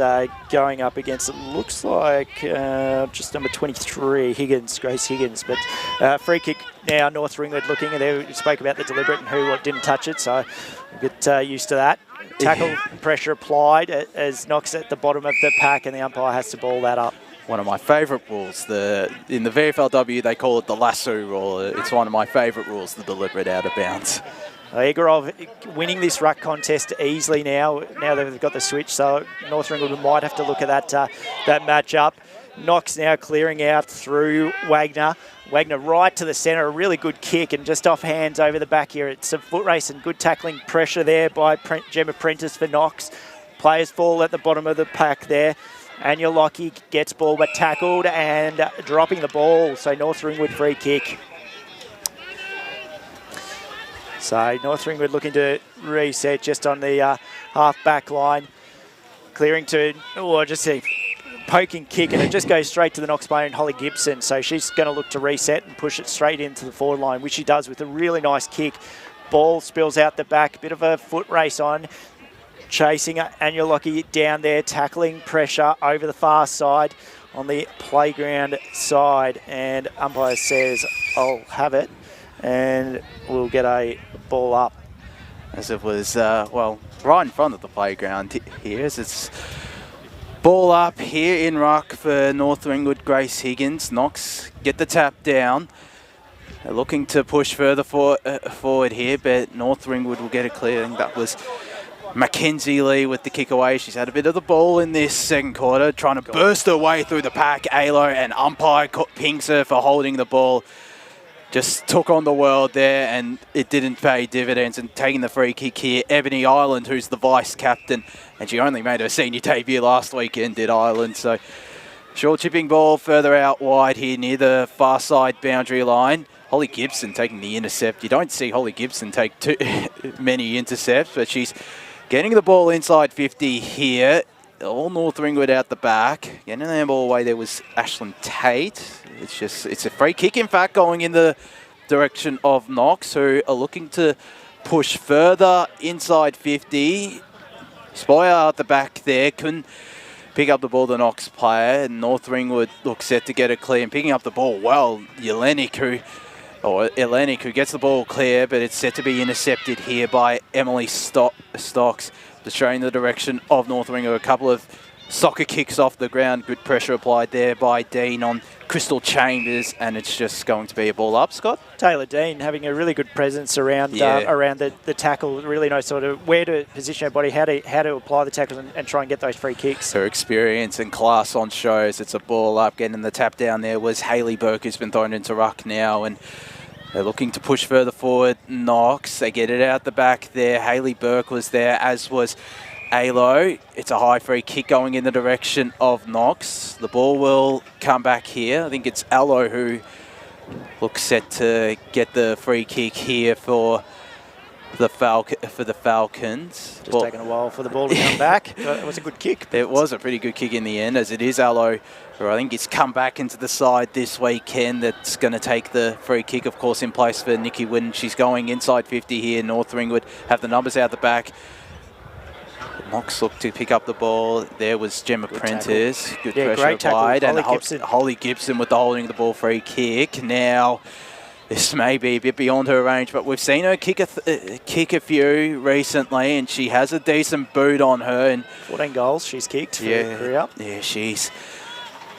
going up against, it looks like just number 23, Grace Higgins. But free kick now, North Ringwood looking, and we spoke about the deliberate and who didn't touch it, so we'll get used to that. Tackle pressure applied as Knox at the bottom of the pack, and the umpire has to ball that up. One of my favourite rules. In the VFLW, they call it the lasso rule. It's one of my favourite rules, the deliberate out of bounds. Egorov winning this ruck contest easily now that they've got the switch, so North Ringwood might have to look at that match-up. Knox now clearing out through Wagner. Wagner right to the centre, a really good kick, and just off hands over the back here. It's a foot race and good tackling pressure there by Gemma Prentice for Knox. Players fall at the bottom of the pack there. Anya Lockie gets ball but tackled and dropping the ball. So North Ringwood free kick. So North Ringwood looking to reset just on the half-back line. Clearing to, just a poking kick, and it just goes straight to the Knox player and Holly Gibson. So she's going to look to reset and push it straight into the forward line, which she does with a really nice kick. Ball spills out the back, bit of a foot race on. Chasing Anulocki down there, tackling pressure over the far side on the playground side. And umpire says, I'll have it, and we'll get a ball up. As it was, right in front of the playground here, as it's ball up here in ruck for North Ringwood. Grace Higgins. Knox get the tap down. They're looking to push further forward here, but North Ringwood will get it clear. I think that was Mackenzie Lee with the kick away. She's had a bit of the ball in this second quarter, trying to burst her way through the pack. Alo, and umpire pings her for holding the ball. Just took on the world there, and it didn't pay dividends. And taking the free kick here, Ebony Ireland, who's the vice captain, and she only made her senior debut last weekend, did Ireland. So short chipping ball further out wide here near the far side boundary line. Holly Gibson taking the intercept. You don't see Holly Gibson take too many intercepts, but she's getting the ball inside 50 here. All North Ringwood out the back. Getting the ball away there was Ashlyn Tate. It's a free kick, in fact, going in the direction of Knox, who are looking to push further inside 50. Spoyer at the back there, couldn't pick up the ball, the Knox player, and North Ringwood looks set to get it clear, and picking up the ball well, Elenic, who gets the ball clear, but it's set to be intercepted here by Emily Stocks, just showing the direction of North Ringwood. A couple of soccer kicks off the ground, good pressure applied there by Dean on Crystal Chambers, and it's just going to be a ball up, Scott. Taylor Dean having a really good presence around the tackle, really knows sort of where to position her body, how to apply the tackle and try and get those free kicks. Her experience and class on shows. It's a ball up. Getting the tap down there was Hayley Burke, who's been thrown into ruck now, and they're looking to push further forward. Knox, they get it out the back there. Hayley Burke was there, as was Alo. It's a high free kick going in the direction of Knox. The ball will come back here. I think it's Alo who looks set to get the free kick here for the Falcons. Just taking a while for the ball to come back. It was a good kick. It was a pretty good kick in the end, as it is Alo, who I think it's come back into the side this weekend, that's going to take the free kick, of course, in place for Nikki Wynn. She's going inside 50 here. North Ringwood have the numbers out the back. Knox looked to pick up the ball. There was Gemma Prentice. Good pressure applied. And Holly Gibson with the holding the ball free kick. Now, this may be a bit beyond her range, but we've seen her kick a few recently, and she has a decent boot on her. And 14 goals she's kicked for her career. Yeah, she's...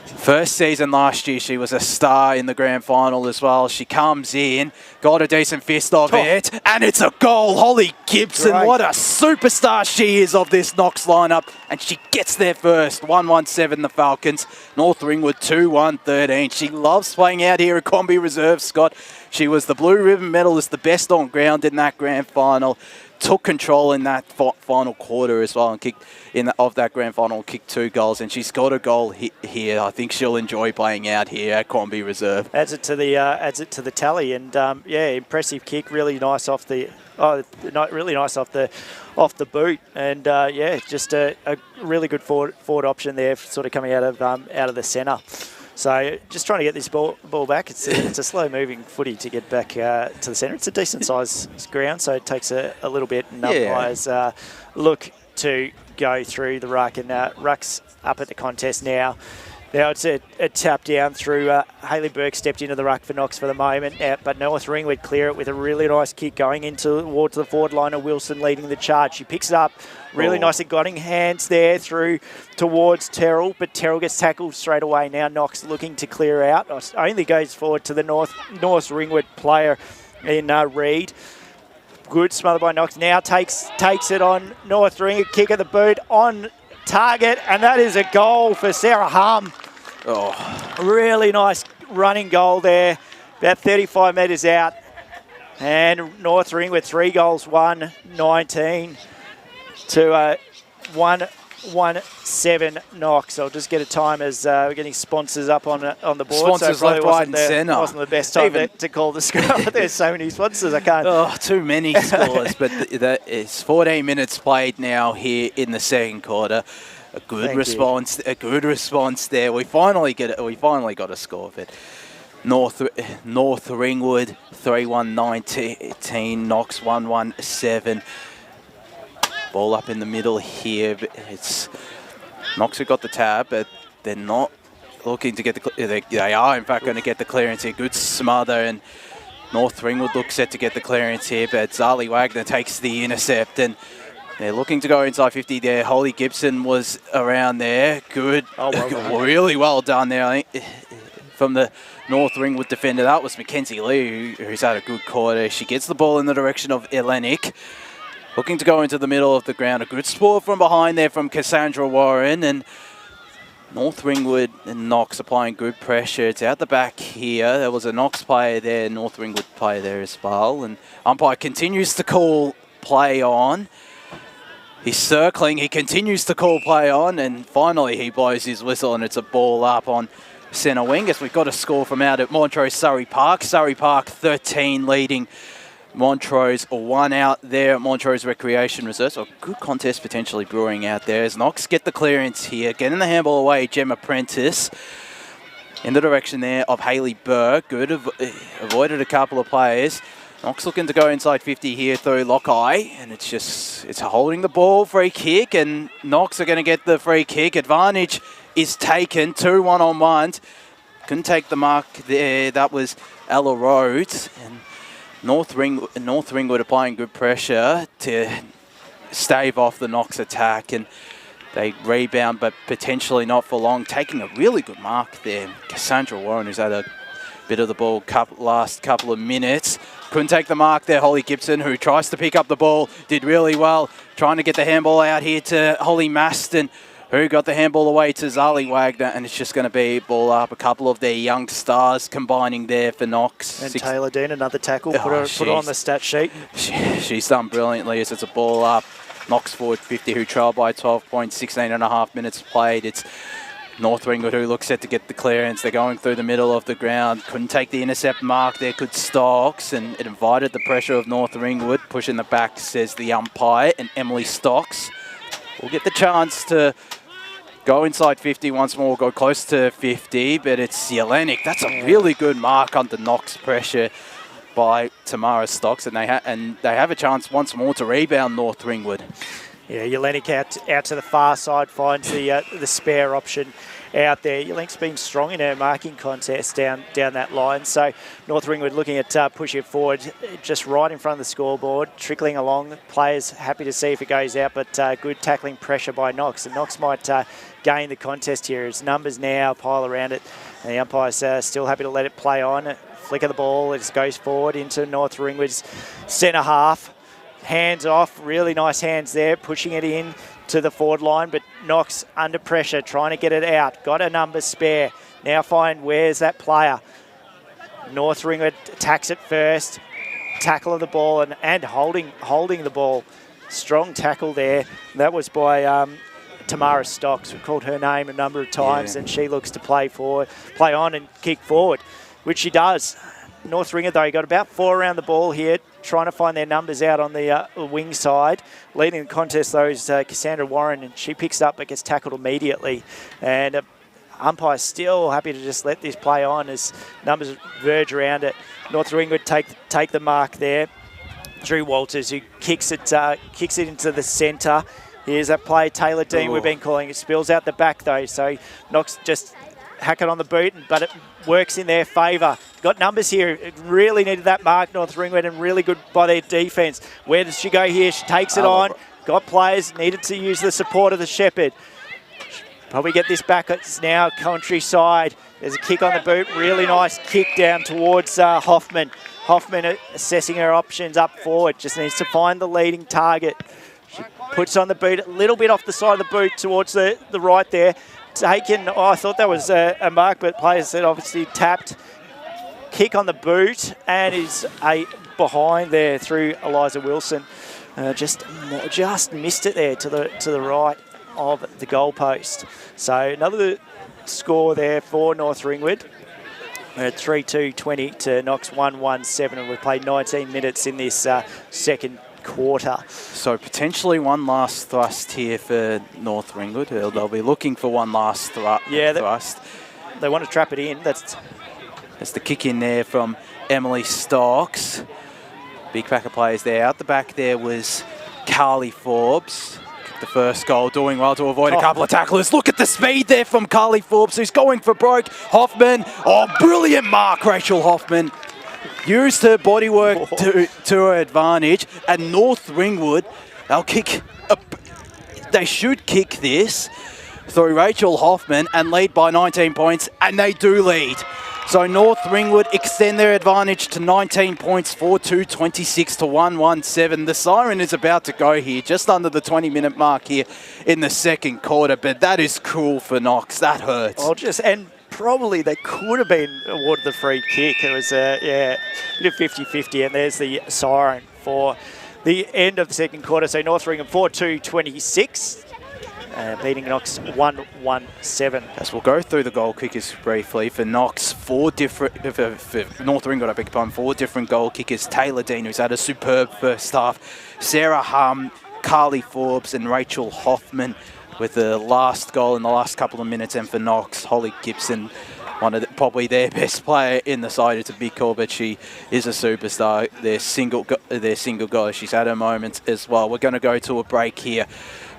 First season last year, she was a star in the grand final as well. She comes in, got a decent fist of it, and it's a goal. Holly Gibson, what a superstar she is of this Knox lineup. And she gets there first. 1-1-7 the Falcons. North Ringwood 2-1-13. She loves playing out here at Quambee Reserve, Scott. She was the blue ribbon medalist, the best on ground in that grand final. Took control in that final quarter as well, and kicked of that grand final, kicked 2 goals, and she's got a goal here. I think she'll enjoy playing out here at Quambee Reserve. Adds it to the tally, and impressive kick, really nice off the boot, and just a really good forward option there, sort of coming out of the centre. So just trying to get this ball back. It's a slow-moving footy to get back to the centre. It's a decent-sized ground, so it takes a little bit. And umpires look to go through the ruck, and ruck's up at the contest now. Now it's a tap down through. Hayley Burke stepped into the ruck for Knox for the moment, but North Ringwood clear it with a really nice kick going towards the forward line of Wilson leading the charge. She picks it up really nicely, guiding hands there through towards Terrell, but Terrell gets tackled straight away. Now Knox looking to clear out. Only goes forward to the North Ringwood player in Reed. Good smother by Knox. Now takes it on North Ringwood. Kick of the boot on target, and that is a goal for Sarah Hum. Really nice running goal there, about 35 metres out. And North Ringwood 3 goals, 1-19 to 1 21-7 Knox. I'll just get a time as we're getting sponsors up on the board. Sponsors so left, right and centre. Wasn't the best time to call the score. There's so many sponsors, I can't. Oh, too many scores, but it's 14 minutes played now here in the second quarter. A good response there. We finally got a score of it. North Ringwood 3-1-19, Knox 1-1-7. Ball up in the middle here, but it's Knox who got the tab, but they're not looking to get they are in fact going to get the clearance here. Good smother, and North Ringwood looks set to get the clearance here, but Zali Wagner takes the intercept, and they're looking to go inside 50 there. Holly Gibson was around there. Good. Oh, really well done there, I think, from the North Ringwood defender. That was Mackenzie Lee, who's had a good quarter. She gets the ball in the direction of Elenic. Looking to go into the middle of the ground. A good sport from behind there from Cassandra Warren. And North Ringwood and Knox applying good pressure. It's out the back here. There was a Knox player there, North Ringwood player there as well. And umpire continues to call play on. He's circling. He continues to call play on. And finally he blows his whistle and it's a ball up on centre wing. As we've got a score from out at Montrose Surrey Park. Surrey Park 13 leading Montrose 1 out there at Montrose Recreation Reserve. So a good contest potentially brewing out there as Knox get the clearance here. Getting the handball away, Gemma Prentice. In the direction there of Hayley Burke. Good, avoided a couple of players. Knox looking to go inside 50 here through Lockeye. And it's holding the ball, free kick. And Knox are going to get the free kick. Advantage is taken, 2 1-on-1s. Couldn't take the mark there. That was Ella Rhodes. And North Ringwood applying good pressure to stave off the Knox attack, and they rebound, but potentially not for long. Taking a really good mark there. Cassandra Warren, who's had a bit of the ball last couple of minutes. Couldn't take the mark there. Holly Gibson, who tries to pick up the ball, did really well. Trying to get the handball out here to Holly Maston, who got the handball away to Zali Wagner, and it's just going to be ball up. A couple of their young stars combining there for Knox. And Taylor Dean, another tackle, put her on the stat sheet. She's done brilliantly as it's a ball up. Knox forward 50, who trailed by 12 points, 16.5 minutes played. It's North Ringwood who looks set to get the clearance. They're going through the middle of the ground. Couldn't take the intercept mark there, could Stocks, and it invited the pressure of North Ringwood. Pushing the back, says the umpire, and Emily Stocks will get the chance to go inside 50 once more, go close to 50, but it's Yelenic. That's a really good mark under Knox pressure by Tamara Stocks, and they have a chance once more to rebound North Ringwood. Yeah, Yelenic out to the far side, finds the spare option out there. Yelenic's been strong in her marking contest down that line, so North Ringwood looking at pushing it forward, just right in front of the scoreboard, trickling along. Players happy to see if it goes out, but good tackling pressure by Knox, and Knox might gain the contest here. Its numbers now pile around it, and the umpire's still happy to let it play on. Flick of the ball, it just goes forward into North Ringwood's centre half. Hands off, really nice hands there, pushing it in to the forward line, but Knox under pressure, trying to get it out. Got a number spare. Now find where's that player. North Ringwood attacks it first. Tackle of the ball and holding the ball. Strong tackle there. That was by Tamara Stocks. We've called her name a number of times, and she looks to play on and kick forward, which she does. North Ringwood, though, got about 4 around the ball here, trying to find their numbers out on the wing side. Leading the contest, though, is Cassandra Warren, and she picks up but gets tackled immediately. And umpire's still happy to just let this play on as numbers verge around it. North Ringwood take the mark there. Drew Walters, who kicks it into the centre. Here's that play, Taylor Dean, we've been calling. It spills out the back, though, so Knox just hack it on the boot, but it works in their favour. Got numbers here. It really needed that mark, North Ringwood, and really good by their defence. Where does she go here? She takes it on. Got players, needed to use the support of the Shepherd. Probably get this back. It's now Countryside. There's a kick on the boot. Really nice kick down towards Hoffman. Hoffman assessing her options up forward. Just needs to find the leading target. She puts on the boot a little bit off the side of the boot towards the right there. Taken, I thought that was a mark, but players said obviously tapped. Kick on the boot, and is behind there through Eliza Wilson. Just missed it there to the right. of the goalpost. So another score there for North Ringwood. We're at 3-2-20 to Knox 1-1-7, and we've played 19 minutes in this second quarter. So potentially one last thrust here for North Ringwood. They'll be looking for one last thrust. They want to trap it in. That's the kick in there from Emily Stocks. Big pack of players there. Out the back there was Carly Forbes. The first goal, doing well to avoid a couple of tacklers. Look at the speed there from Carly Forbes, who's going for broke. Hoffman, brilliant mark, Rachel Hoffman. Used her bodywork to her advantage. And North Ringwood, they should kick this through Rachel Hoffman and lead by 19 points, and they do lead. So North Ringwood extend their advantage to 19 points, 4-2-26 to 1-1-7. The siren is about to go here, just under the 20-minute mark here in the second quarter, but that is cool for Knox. That hurts. And probably they could have been awarded the free kick. It was a bit of 50-50, and there's the siren for the end of the second quarter. So North Ringwood 4-2-26. Beating Knox 1-1-7. As we'll go through the goal kickers briefly. For Knox, for North Ringwood, I beg your pardon, 4 different goal kickers. Taylor Dean, who's had a superb first half. Sarah Hum, Carly Forbes and Rachel Hoffman with the last goal in the last couple of minutes. And for Knox, Holly Gibson, probably their best player in the side. It's a big call, but she is a superstar. Their single goal. She's had her moments as well. We're going to go to a break here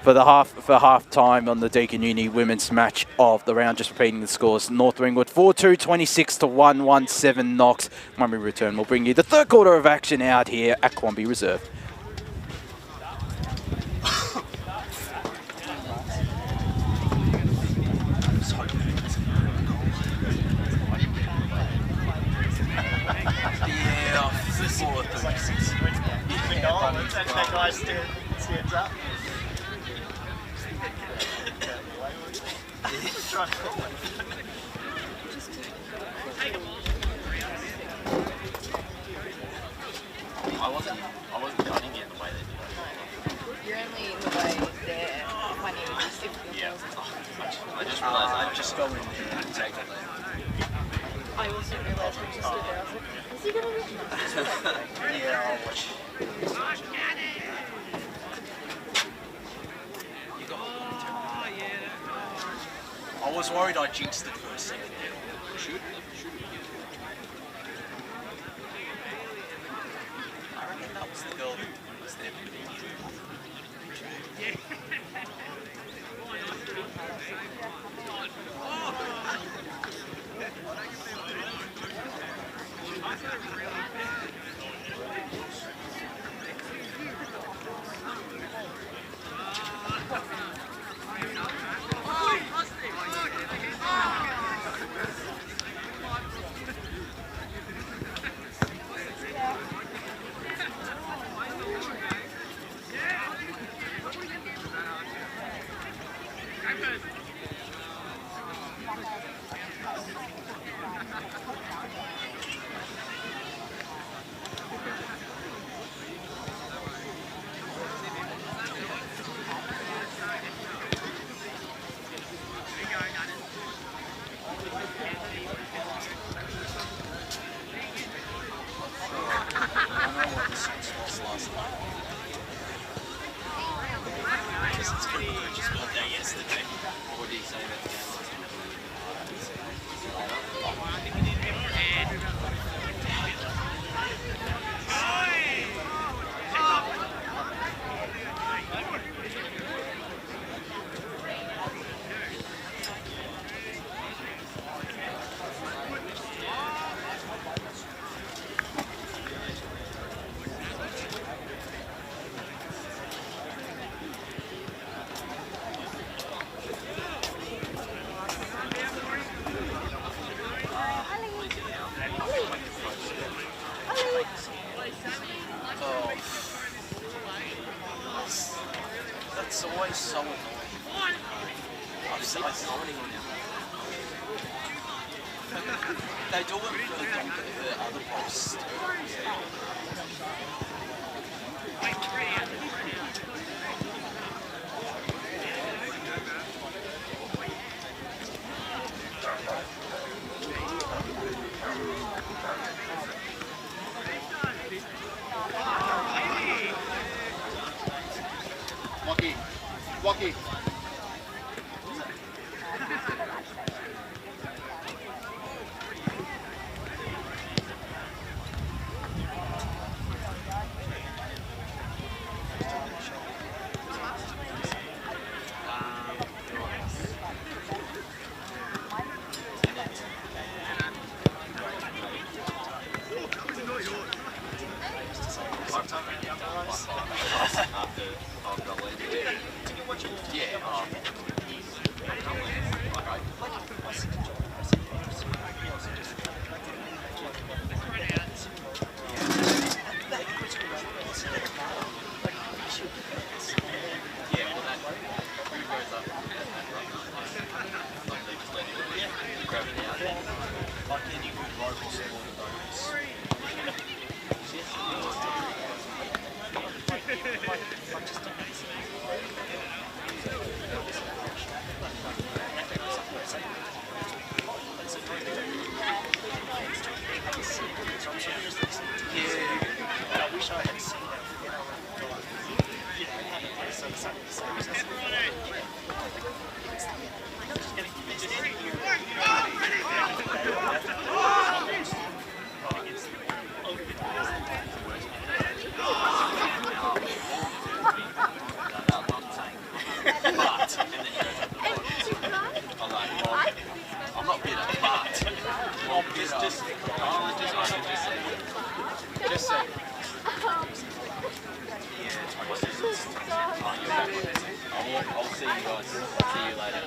for half time on the Deakin Uni women's match of the round. Just repeating the scores: North Ringwood 4-2-26 to 1-1-7 Knox. When we return, we'll bring you the third quarter of action out here at Quambee Reserve. That guy stands up. I wasn't cutting it the way they did. You're only in the way there when you just Yeah. I just realised I'd just go in and take it. I also realised when you stood there, I was like, is he going to Yeah, I'll watch. I was worried I jinxed it for a second there. Shoot. I reckon that was the girl who was there. That's always so annoying. I've seen it zoning on They do it for the other posts. I'll see you guys. See you later.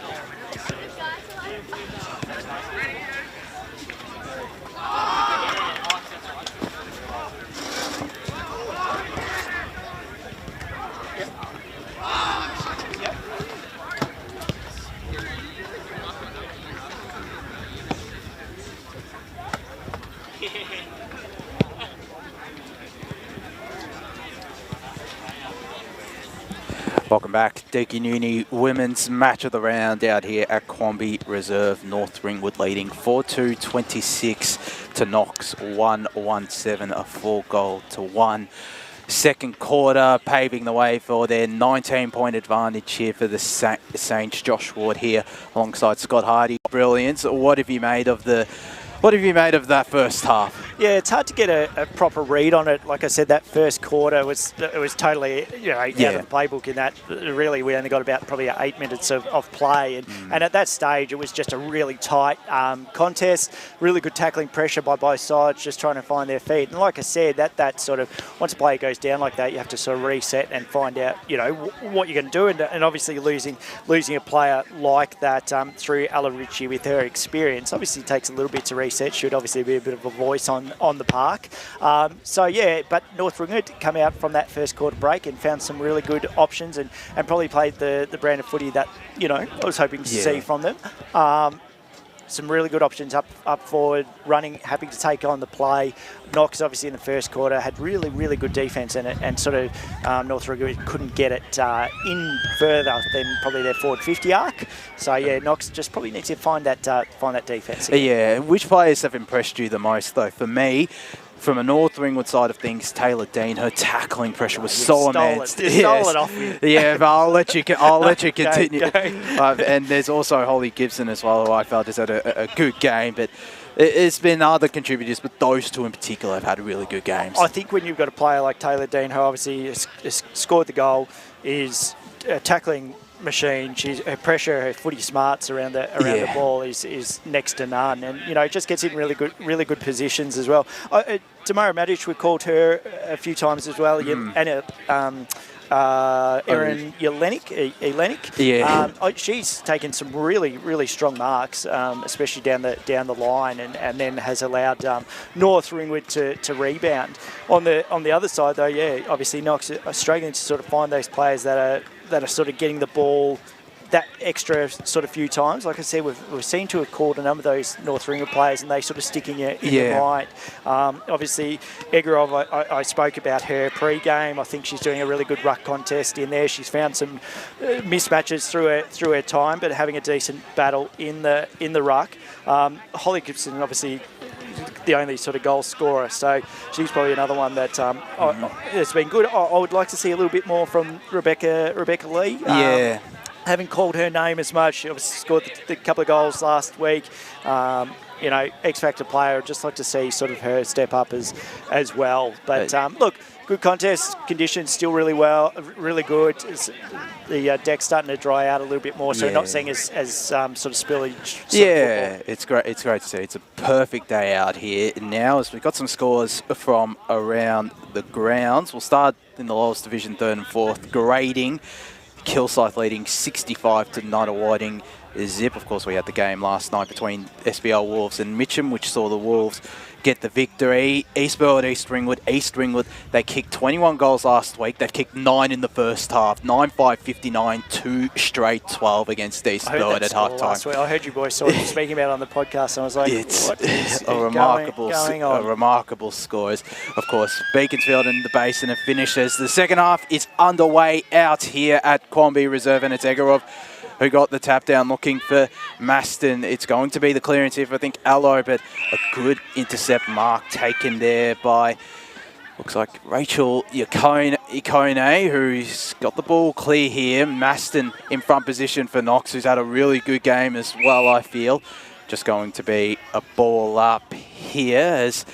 Welcome back. Deakin Uni women's match of the round out here at Quambee Reserve. North Ringwood leading 4-2, 26 to Knox, 1-1-7, a 4-goal-1. Second quarter, paving the way for their 19-point advantage here for the Saints. Josh Ward here alongside Scott Hardy. Brilliance. What have you made of that first half? Yeah, it's hard to get a proper read on it. Like I said, that first quarter was totally out of the playbook in that really we only got about probably 8 minutes of play. And at that stage, it was just a really tight contest, really good tackling pressure by both sides, just trying to find their feet. And like I said, that sort of, once a player goes down like that, you have to sort of reset and find out, what you're going to do. And obviously losing a player like that through Ella Ritchie with her experience, obviously takes a little bit to reset. Should obviously be a bit of a voice on the park. But North Ringwood come out from that first quarter break and found some really good options and probably played the brand of footy that, I was hoping to see from them. Some really good options up forward, running, happy to take on the play. Knox, obviously, in the first quarter, had really, really good defence in it, and sort of North Ringwood couldn't get it in further than probably their forward 50 arc. So, yeah, Knox just probably needs to find that defence again. Yeah, which players have impressed you the most, though? For me, from a North Ringwood side of things, Taylor Dean, her tackling pressure was so immense. Stole it off you. Yeah, but I'll let you continue. And there's also Holly Gibson as well, who I felt has had a good game. But it's been other contributors, but those two in particular have had really good games. I think when you've got a player like Taylor Dean, who obviously has scored the goal, is a tackling machine. Her pressure, her footy smarts around the ball is next to none, and it just gets in really good positions as well. Tamara Madic, we called her a few times as well, and Erin Jelenik. Yeah. She's taken some really strong marks, especially down the line, and then has allowed North Ringwood to rebound. On the other side, though, obviously Knox are struggling to sort of find those players that are sort of getting the ball that extra sort of few times. Like I said, we've seen to have called a number of those North Ringwood players, and they sort of stick in the right. Obviously, Egarov, I spoke about her pre-game. I think she's doing a really good ruck contest in there. She's found some mismatches through her time, but having a decent battle in the ruck. Holly Gibson, obviously, the only sort of goal scorer, so she's probably another one that it's been good. I would like to see a little bit more from Rebecca Lee. haven't called her name as much. She obviously scored the couple of goals last week. You know, X-Factor player. I'd just like to see sort of her step up as well. But look, good contest. Conditions still really good. The deck's starting to dry out a little bit more, so not seeing as sort of spillage. Yeah, it's great. It's great to see. It's a perfect day out here now. As we've got some scores from around the grounds, we'll start in the lowest division, 3rd and 4th grading. Kilsyth leading 65 to Nida Whiting zip. Of course, we had the game last night between SBL Wolves and Mitcham, which saw the Wolves get the victory. Eastbourne, East Ringwood. East Ringwood, they kicked 21 goals last week. They've kicked 9 in the first half. 9-5-59, 2 straight 12 against Eastbourne at half-time. I heard you boys sort of speaking about it on the podcast, and I was like, it's what is a remarkable, going on? A remarkable scores. Of course, Beaconsfield and the Basin have finished as the second half is underway out here at Quambee Reserve, and it's Egorov who got the tap down looking for Maston. It's going to be the clearance here for, I think, Allo, but a good intercept mark taken there by, looks like Rachel Ikone, who's got the ball clear here. Maston in front position for Knox, who's had a really good game as well, I feel. Just going to be a ball up here as...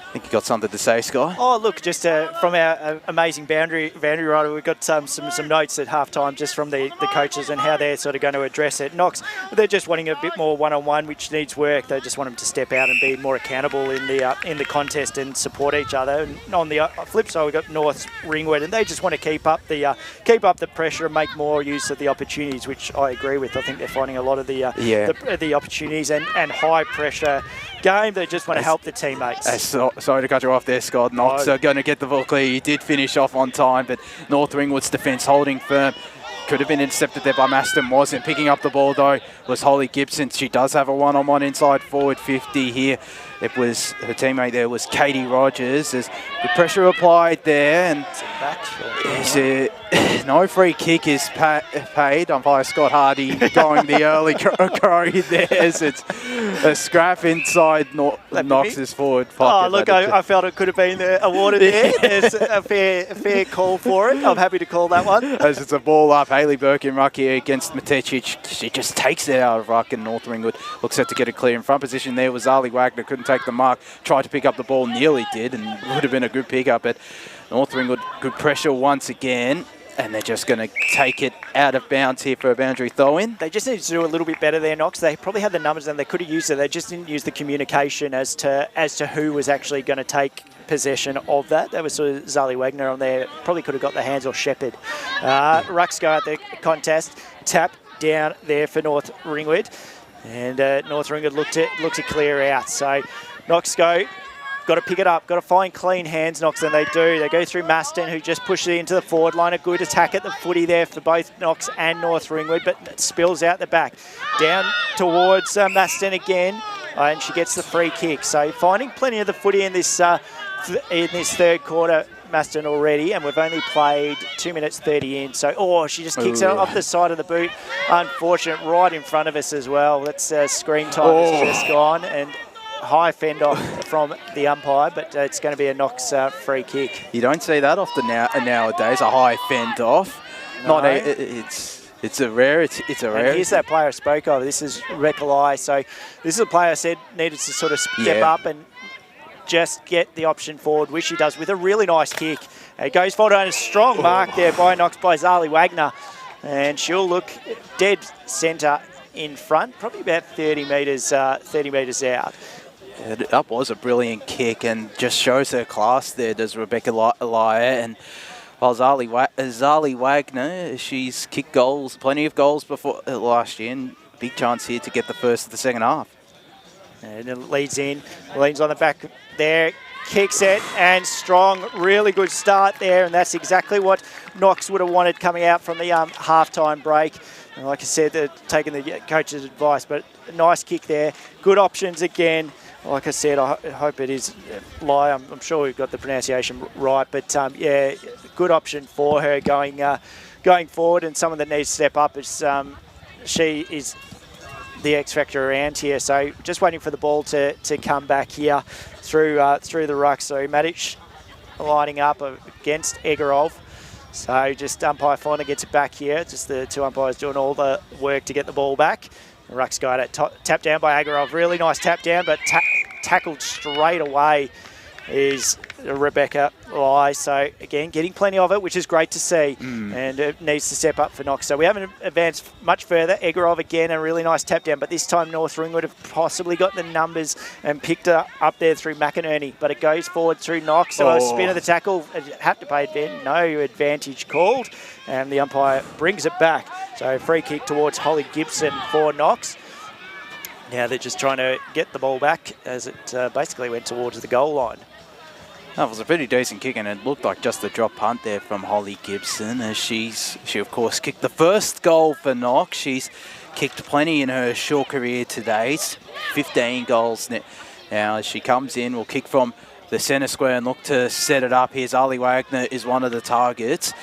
I think you got something to say, Sky. Oh, look, just from our amazing boundary writer, we've got some notes at halftime just from the coaches and how they're sort of going to address it. Knox, they're just wanting a bit more one-on-one, which needs work. They just want them to step out and be more accountable in the contest and support each other. And on the flip side, we've got North Ringwood, and they just want to keep up the pressure and make more use of the opportunities, which I agree with. I think they're finding a lot of the opportunities and high pressure game. They just want to help the teammates. Sorry to cut you off there, Scott. Knox are going to get the ball clear. He did finish off on time, but North Ringwood's defence holding firm. Could have been intercepted there by Maston, wasn't. Picking up the ball, though, was Holly Gibson. She does have a one-on-one inside forward 50 here. It was her teammate there was Katie Rogers. There's good pressure applied there, and no free kick is paid. Umpire Scott Hardy going the early crow there. As it's a scrap inside Knox's forward pocket. Oh, look, I felt it could have been awarded there. There's a fair call for it. I'm happy to call that one. As it's a ball up, Hayley Burke in ruck here against Matetic. She just takes it out of ruck, and North Ringwood looks set to get it clear. In front position there was Ali Wagner. Couldn't take the mark. Tried to pick up the ball, nearly did, and would have been a good pickup. But North Ringwood, good pressure once again. And they're just going to take it out of bounds here for a boundary throw-in. They just need to do a little bit better there, Knox. They probably had the numbers and they could have used it. They just didn't use the communication as to who was actually going to take possession of that. That was sort of Zali Wagner on there. Probably could have got the hands or Shepherd. Rucks go at the contest. Tap down there for North Ringwood. And North Ringwood looked to clear out. So Knox go. Got to pick it up, got to find clean hands, Knox, and they do. They go through Maston, who just pushes it into the forward line. A good attack at the footy there for both Knox and North Ringwood, but it spills out the back. Down towards Maston again, and she gets the free kick. So finding plenty of the footy in this third quarter, Maston already, and we've only played 2 minutes 30 in. So, she just kicks it off the side of the boot. Unfortunate, right in front of us as well. That's screen time has just gone, and high fend off from the umpire, but it's going to be a Knox free kick. You don't see that often nowadays, a high fend off. No. It's a rare. It's a rare. And here's that player I spoke of. This is Rekalai. So this is a player I said needed to sort of step up and just get the option forward, which he does with a really nice kick. It goes forward and a strong mark there by Knox by Zali Wagner, and she'll look dead centre in front, probably about 30 metres out. That was a brilliant kick and just shows her class there, does Rebecca Elia. And while Zali Wagner, she's kicked goals, plenty of goals before last year, and big chance here to get the first of the second half. And it leads on the back there, kicks it, and strong, really good start there, and that's exactly what Knox would have wanted coming out from the halftime break. And like I said, they're taking the coach's advice, but a nice kick there. Good options again. Like I said, I hope it is Lai. I'm sure we've got the pronunciation right, but good option for her going forward, and someone that needs to step up is she is the X factor around here. So just waiting for the ball to come back here through the ruck. So Matic lining up against Egorov. So just umpire finally gets it back here. Just the two umpires doing all the work to get the ball back. Ruck's got it. Tap down by Agarov. Really nice tap down, but tackled straight away is Rebecca Lai. So again, getting plenty of it, which is great to see, and it needs to step up for Knox. So we haven't advanced much further. Egarov again, a really nice tap down, but this time North Ringwood have possibly got the numbers and picked it up there through McInerney, but it goes forward through Knox. So a spin of the tackle, have to pay advantage, no advantage called, and the umpire brings it back. So free kick towards Holly Gibson for Knox. Now they're just trying to get the ball back as it basically went towards the goal line. That was a pretty decent kick, and it looked like just a drop punt there from Holly Gibson, as she of course kicked the first goal for Knox. She's kicked plenty in her short career to date, 15 goals now. As she comes in, will kick from the centre square and look to set it up. Here's Ali Wagner is one of the targets.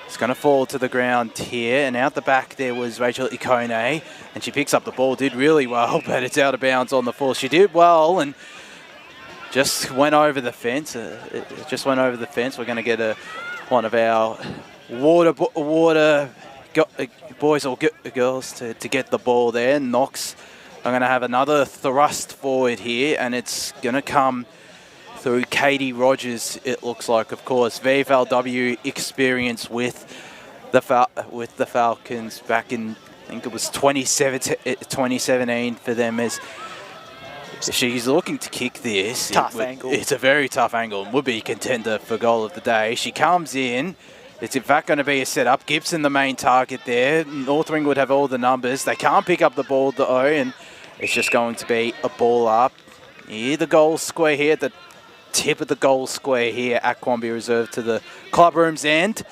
It's going to fall to the ground here, and out the back there was Rachel Ikone, and she picks up the ball, did really well, but it's out of bounds on the full. She did well, and just went over the fence. It just went over the fence. We're going to get one of our water boys or girls to get the ball there. Knox are going to have another thrust forward here, and it's going to come through Katie Rogers, it looks like, of course. VFLW experience with the Falcons back in, I think it was 2017 for them, as she's looking to kick this. Tough angle. It's a very tough angle and would be a contender for goal of the day. She comes in. It's in fact going to be a setup. Gibson the main target there. North Ringwood have all the numbers. They can't pick up the ball though, and it's just going to be a ball up. Here the goal square here, the tip of the goal square here at Quambee Reserve to the club room's end.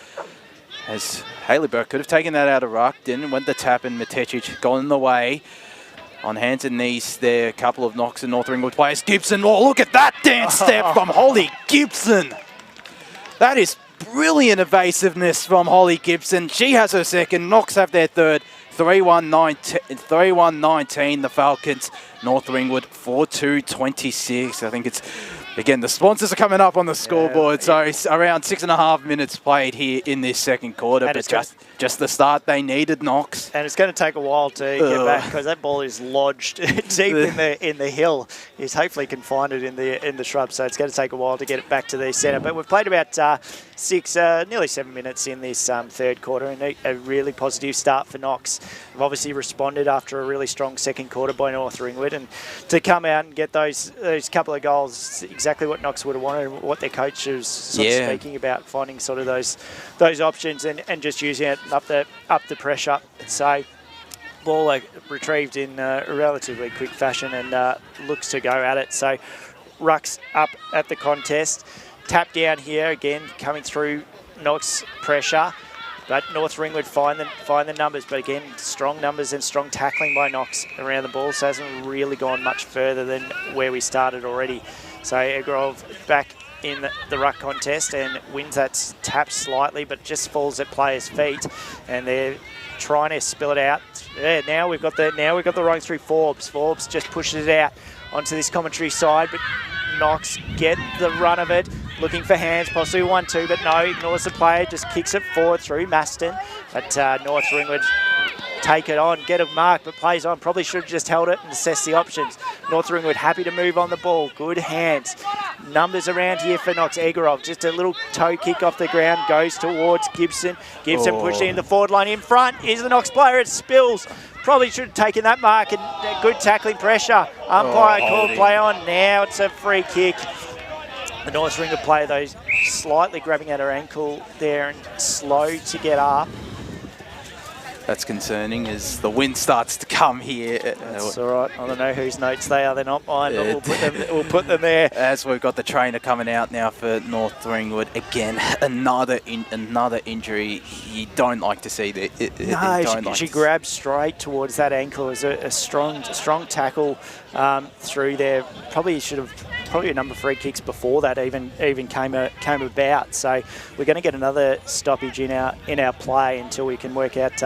As Hayley Burke could have taken that out of ruck, didn't, went the tap, and Matetic gone in the way. On hands and knees there, a couple of Knox and North Ringwood players. Gibson, oh, look at that dance step from Holly Gibson. That is brilliant evasiveness from Holly Gibson. She has her second. Knox have their third. 3-1-19, the Falcons. North Ringwood 4-2-26. I think it's, again, the sponsors are coming up on the scoreboard, so it's around 6.5 minutes played here in this second quarter, and but just the start they needed, Knox. And it's going to take a while to get back, because that ball is lodged deep in the hill. He's hopefully can find it in the shrubs, so it's going to take a while to get it back to the centre. But we've played about nearly 7 minutes in this third quarter, and a really positive start for Knox. We've obviously responded after a really strong second quarter by North Ringwood, and to come out and get those couple of goals, exactly what Knox would have wanted, and what their coach was sort of speaking about, finding sort of those options and just using it up the pressure. So ball retrieved in a relatively quick fashion, and looks to go at it. So Ruck's up at the contest. Tap down here again, coming through Knox pressure. But North Ringwood find the numbers, but again, strong numbers and strong tackling by Knox around the ball, so it hasn't really gone much further than where we started already. So Egrov back in the ruck contest and wins that tap slightly, but just falls at players' feet, and they're trying to spill it out. Yeah, now we've got the run through Forbes. Forbes just pushes it out onto this commentary side, but Knox get the run of it, looking for hands, possibly 1-2, but no, ignores the player, just kicks it forward through Maston. But North Ringwood take it on, get a mark, but plays on. Probably should have just held it and assessed the options. North Ringwood happy to move on the ball, good hands. Numbers around here for Knox. Egarov, just a little toe kick off the ground, goes towards Gibson. Gibson pushing in the forward line in front. Is the Knox player, it spills. Probably should have taken that mark, and good tackling pressure. Umpire called play on. Now it's a free kick. The North Ringwood player, though, slightly grabbing at her ankle there and slow to get up. That's concerning as the wind starts to come here. That's all right. I don't know whose notes they are. They're not mine, but we'll put them there. As we've got the trainer coming out now for North Ringwood. Again, another injury. You don't like to see that. No, she grabbed straight towards that ankle. It was a strong tackle through there. Probably a number of free kicks before that even came about. So we're going to get another stoppage in our play until we can work out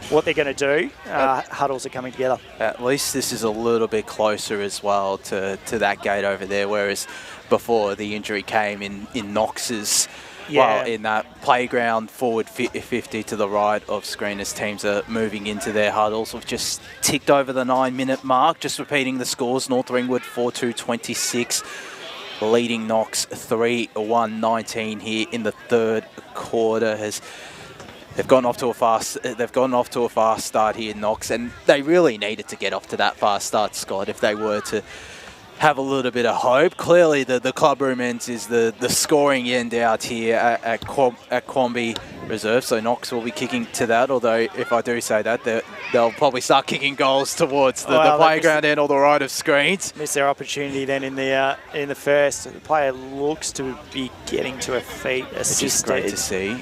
what they're going to do. Huddles are coming together. At least this is a little bit closer as well to that gate over there, whereas before the injury came in Knox's Yeah. Well, in that playground forward 50 to the right of screen as teams are moving into their huddles. We've just ticked over the 9-minute mark. Just repeating the scores. North Ringwood 4-2-26. Leading Knox 3-1-19 here in the third quarter. They've gone off to a fast start here, Knox, and they really needed to get off to that fast start, Scott, if they were to have a little bit of hope. Clearly, the clubroom ends is the scoring end out here at Quambee Reserve, so Knox will be kicking to that, although if I do say that, they'll probably start kicking goals towards the playground end or the right of screens. Miss their opportunity then in the first. The player looks to be getting to her feet, assisted. Which is great to see.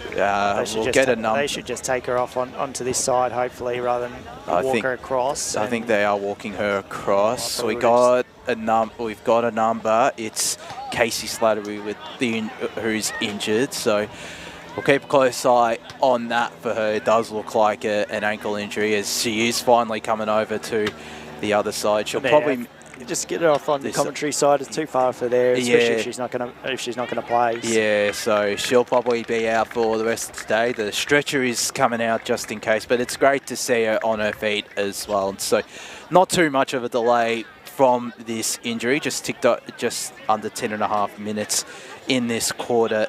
They should just take her off onto this side, hopefully, rather than walk her across. I think they are walking her across. We've got a number. It's Casey Slattery who's injured, so we'll keep a close eye on that for her. It does look like an ankle injury as she is finally coming over to the other side. She'll probably just get her off on the commentary side. It's too far for there, especially if she's not going to play. Yeah, so she'll probably be out for the rest of today. The stretcher is coming out just in case, but it's great to see her on her feet as well. And so, not too much of a delay from this injury. Just ticked up just under 10.5 minutes in this quarter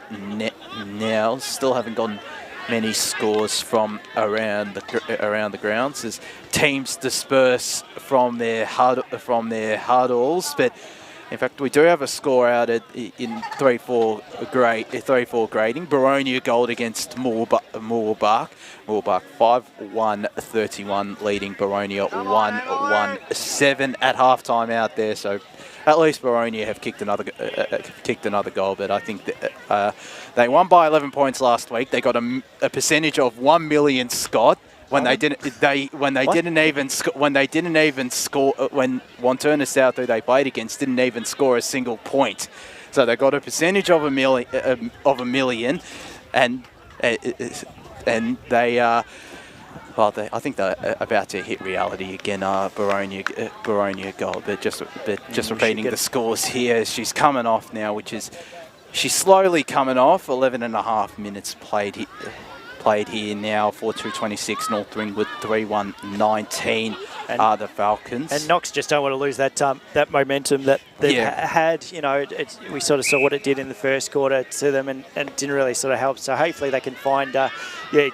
now. Still haven't gotten many scores from around the grounds as teams disperse from their huddles. But in fact, we do have a score out in 3-4 grading. Baronia gold against Moorbach. Moorbach 5-1-31, leading Baronia 1-1-7 at halftime out there. So at least Baronia have kicked another goal, but I think that, they won by 11 points last week. They got a percentage of 1 million, Scott. When Wantirna South, who they played against, didn't even score a single point. So they got a percentage of a million, and they I think they're about to hit reality again. Baronia goal, but just repeating the scores here. She's coming off now, she's slowly coming off. 11.5 minutes played here now. 4-2-26. North Ringwood 3-1-19 are the Falcons. And Knox just don't want to lose that momentum that they've had. You know, we sort of saw what it did in the first quarter to them, and didn't really sort of help. So hopefully they can find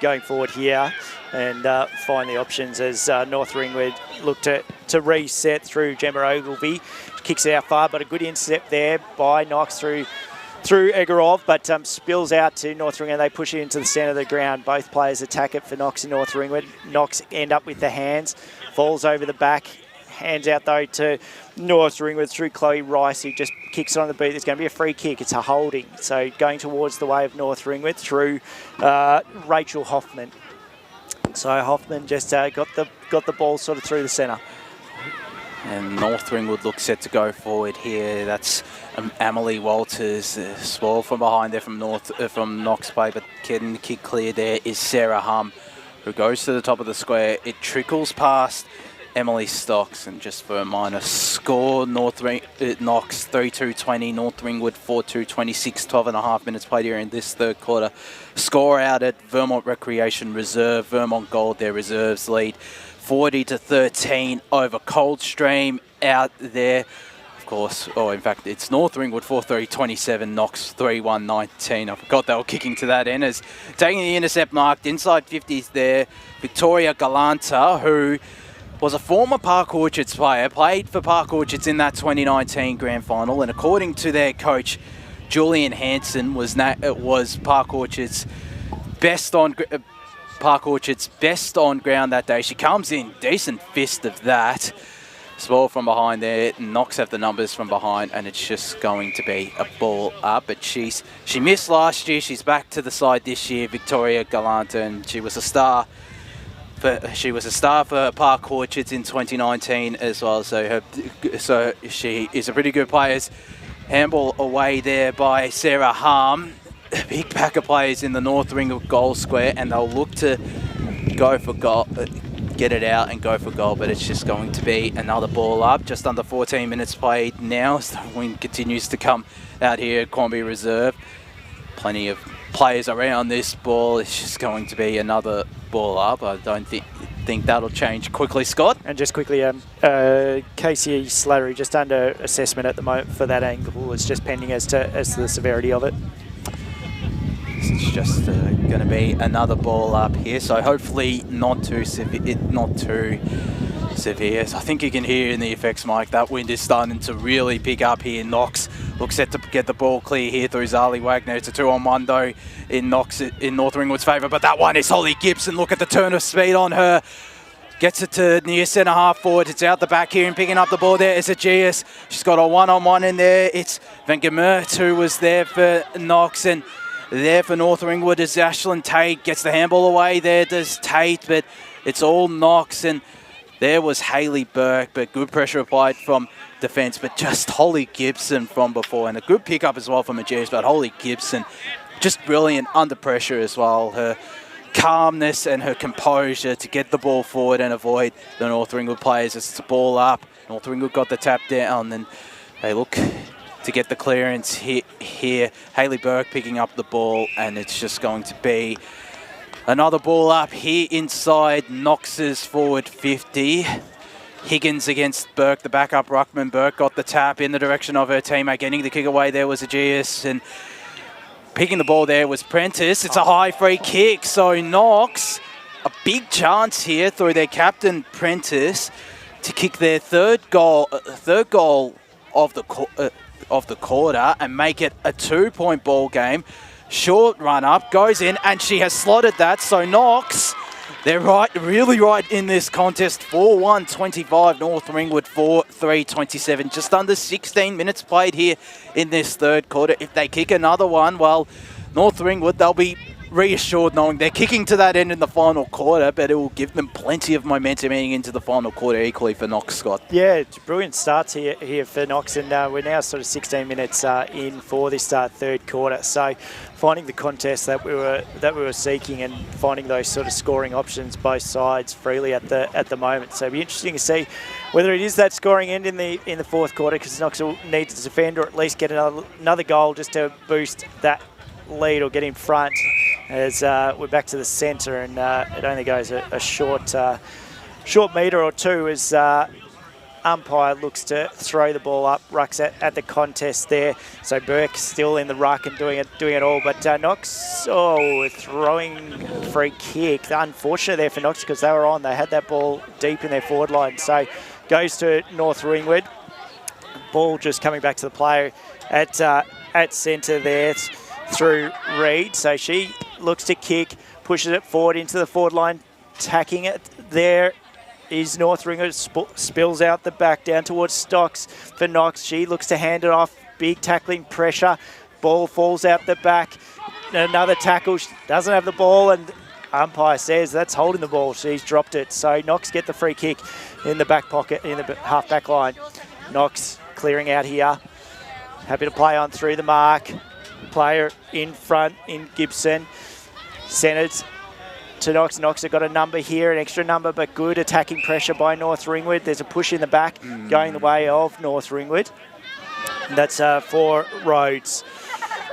going forward here and find the options as North Ringwood look to reset through Gemma Ogilvie. Kicks it out far, but a good intercept there by Knox through Egorov, but spills out to North Ringwood. They push it into the centre of the ground. Both players attack it for Knox and North Ringwood. Knox end up with the hands, falls over the back, hands out though to North Ringwood through Chloe Rice, who just kicks it on the boot. There's going to be a free kick. It's a holding. So going towards the way of North Ringwood through Rachel Hoffman. So Hoffman just got the ball sort of through the centre. And North Ringwood looks set to go forward here. That's Emily Walters, small from behind there from Knox play, but getting the kick clear there is Sarah Hum, who goes to the top of the square. It trickles past Emily Stocks, and just for a minor score, Knox 3-2-20, North Ringwood 4-2-26, 12.5 minutes played here in this third quarter. Score out at Vermont Recreation Reserve. Vermont Gold, their reserves lead 40-13 over Coldstream out there. Of course, in fact, it's North Ringwood 4-3-27, Knox 3-1-19. I forgot they were kicking to that end as taking the intercept marked inside 50s there. Victoria Galanta, who was a former Park Orchards player, played for Park Orchards in that 2019 grand final, and according to their coach, Julian Hansen, was Park Orchards' best on ground that day. She comes in, decent fist of that. Small from behind there. Knox have the numbers from behind, and it's just going to be a ball up. But she missed last year. She's back to the side this year, Victoria Galanta, and she was a star for Park Orchards in 2019 as well. So she is a pretty good player. Handball away there by Sarah Harm. A big pack of players in the North Ringwood goal square, and they'll look to go for goal, get it out and go for goal, but it's just going to be another ball up. Just under 14 minutes played now as the wind continues to come out here at Quambee Reserve. Plenty of players around this ball. It's just going to be another ball up. I don't think that'll change quickly, Scott. And just quickly, KCE Slattery just under assessment at the moment for that angle. It's just pending as to the severity of it. It's just going to be another ball up here, so hopefully not too severe. I think you can hear in the effects mic that wind is starting to really pick up here. Knox looks set to get the ball clear here through Zali Wagner. It's a 2-on-1 though in Knox in North Ringwood's favour, but that one is Holly Gibson. Look at the turn of speed on her. Gets it to near centre half forward. It's out the back here and picking up the ball there is Aegeus. She's got a 1-on-1 in there. It's Van Gemert who was there for Knox, and there for North Ringwood is Ashlyn Tate. Gets the handball away there, does Tate, but it's all Knox, and there was Hayley Burke, but good pressure applied from defence, but just Holly Gibson from before, and a good pickup as well from Aegeus, but Holly Gibson just brilliant under pressure as well. Her calmness and her composure to get the ball forward and avoid the North Ringwood players as it's a ball up. North Ringwood got the tap down, and they look to get the clearance here. Hayley Burke picking up the ball, and it's just going to be another ball up here inside Knox's forward 50. Higgins against Burke, the backup ruckman. Burke got the tap in the direction of her teammate. Getting the kick away there was Aegeus, and picking the ball there was Prentice. It's a high free kick, so Knox, a big chance here through their captain Prentice to kick their third goal of the quarter and make it a 2-point ball game. Short run up, goes in, and she has slotted that. So Knox, they're really right in this contest. 4-1-25, North Ringwood 4-3-27. Just under 16 minutes played here in this third quarter. If they kick another one, well, North Ringwood, they'll be reassured knowing they're kicking to that end in the final quarter, but it will give them plenty of momentum heading into the final quarter equally for Knox, Scott. Yeah, it's brilliant starts here for Knox, and we're now sort of 16 minutes in for this third quarter. So finding the contest that we were seeking and finding those sort of scoring options both sides freely at the moment. So it'll be interesting to see whether it is that scoring end in the fourth quarter, because Knox will need to defend or at least get another goal just to boost that lead or get in front, as we're back to the centre, and it only goes a short metre or two as umpire looks to throw the ball up. Ruck's at the contest there, so Burke still in the ruck and doing it all, but Knox throwing free kick. Unfortunate there for Knox because they had that ball deep in their forward line, so goes to North Ringwood. Ball just coming back to the player at centre there through Reed, so she looks to kick, pushes it forward into the forward line, tacking it. There is North Ringwood, spills out the back down towards Stocks for Knox. She looks to hand it off, big tackling pressure, ball falls out the back, another tackle, she doesn't have the ball, and umpire says that's holding the ball, she's dropped it. So Knox get the free kick in the back pocket, in the half back line. Knox clearing out here, happy to play on through the mark. Player in front in Gibson. Centred to Knox. Knox have got a number here, an extra number, but good attacking pressure by North Ringwood. There's a push in the back going the way of North Ringwood. And that's for Rhodes.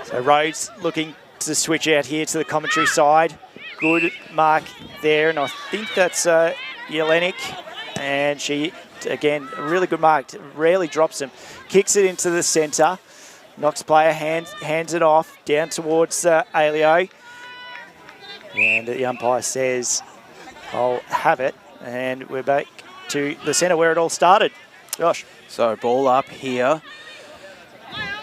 So Rhodes looking to switch out here to the commentary side. Good mark there, and I think that's Yelenik. And she, again, a really good mark. Rarely drops him. Kicks it into the centre. Knox player hands it off down towards Alio. And the umpire says, I'll have it. And we're back to the centre where it all started. Josh. So ball up here.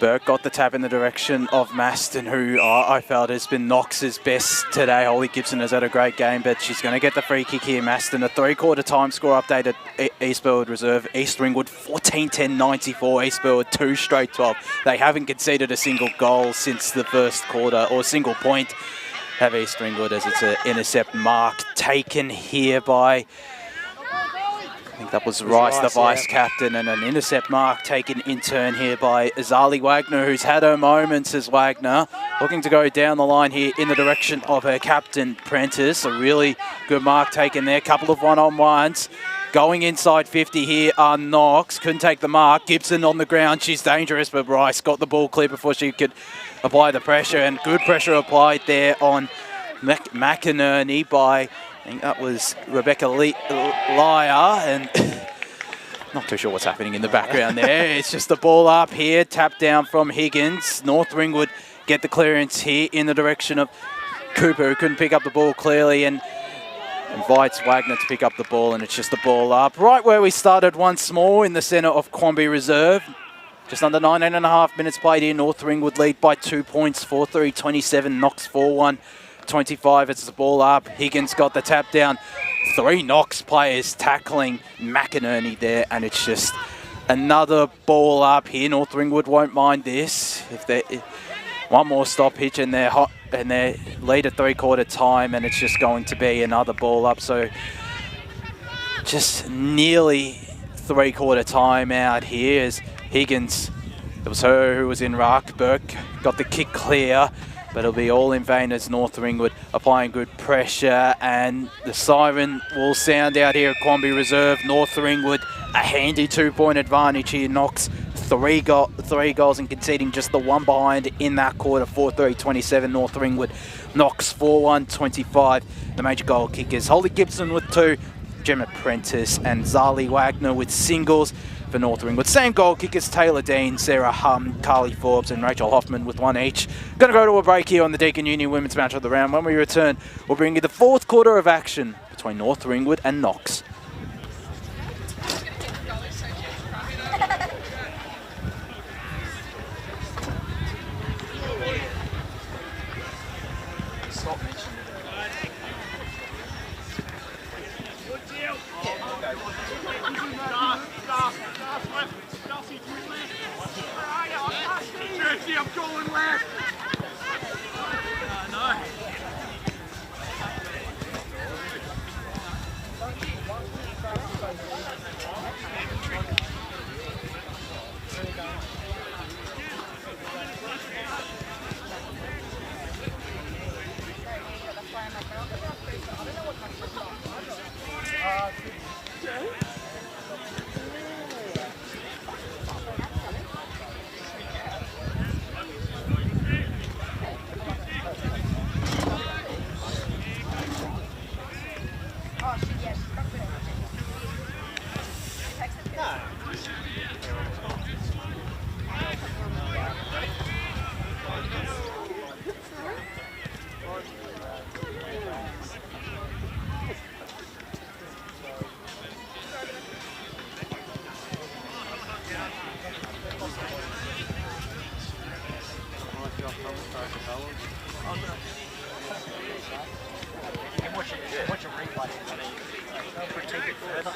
Burke got the tap in the direction of Maston, who I felt has been Knox's best today. Holly Gibson has had a great game, but she's going to get the free kick here. Maston, a three-quarter time score update at East Burwood Reserve. East Ringwood 14-10-94. East Burwood 2 straight 12. They haven't conceded a single goal since the first quarter, or a single point. Have East Ringwood, as it's an intercept mark taken here by, I think that was Rice, the vice-captain, and an intercept mark taken in turn here by Zali Wagner, who's had her moments as Wagner, looking to go down the line here in the direction of her captain, Prentice. A really good mark taken there, couple of one-on-ones. Going inside 50 here are Knox. Couldn't take the mark. Gibson on the ground. She's dangerous, but Bryce got the ball clear before she could apply the pressure. And good pressure applied there on McInerney by, I think that was Rebecca Lyer. And not too sure what's happening in the background there. It's just the ball up here. Tap down from Higgins. North Ringwood get the clearance here in the direction of Cooper, who couldn't pick up the ball clearly, and invites Wagner to pick up the ball, and it's just the ball up. Right where we started once more in the centre of Quambee Reserve. Just under 19.5 minutes played here. North Ringwood lead by 2 points, 4-3-27. Knox 4-1-25. It's the ball up. Higgins got the tap down. 3 Knox players tackling McInerney there, and it's just another ball up here. North Ringwood won't mind this. If they one more stoppage and they're hot, and they lead at 3/4 time, and it's just going to be another ball up. So just nearly 3/4 time out here as Higgins, it was her who was in ruck. Burke got the kick clear, but it'll be all in vain as North Ringwood applying good pressure, and the siren will sound out here at Quambee Reserve. North Ringwood a handy 2-point advantage here. Knox three goals and conceding just the one behind in that quarter. 4-3-27 North Ringwood. Knox 4-1-25. The major goal kickers, Holly Gibson with 2, Gemma Prentice and Zali Wagner with singles for North Ringwood. Same goal kickers, Taylor Dean, Sarah Hum, Carly Forbes and Rachel Hoffman with 1 each. Going to go to a break here on the Deakin Uni Women's Match of the Round. When we return, we'll bring you the 4th quarter of action between North Ringwood and Knox. I'm going left. No. Watch a replay. Critique it further.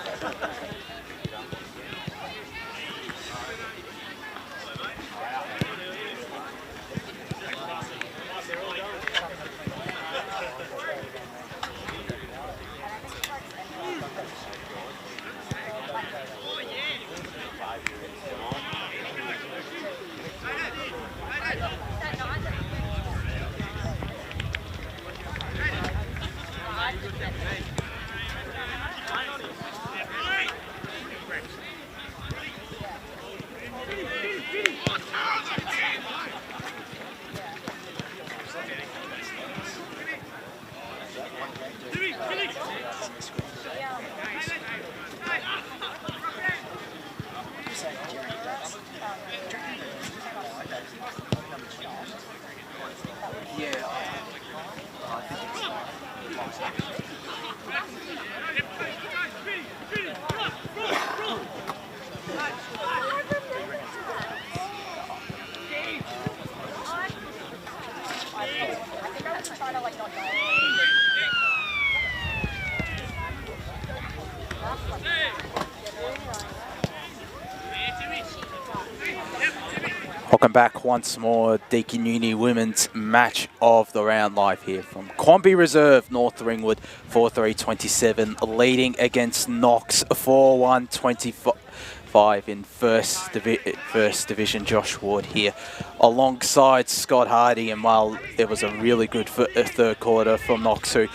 Welcome back once more. Deakin Uni Women's Match of the Round live here from Quambee Reserve. North Ringwood 4-3-27 leading against Knox 4-1-25 in first division. Josh Ward here alongside Scott Hardy, and while it was a really good third quarter from Knox, who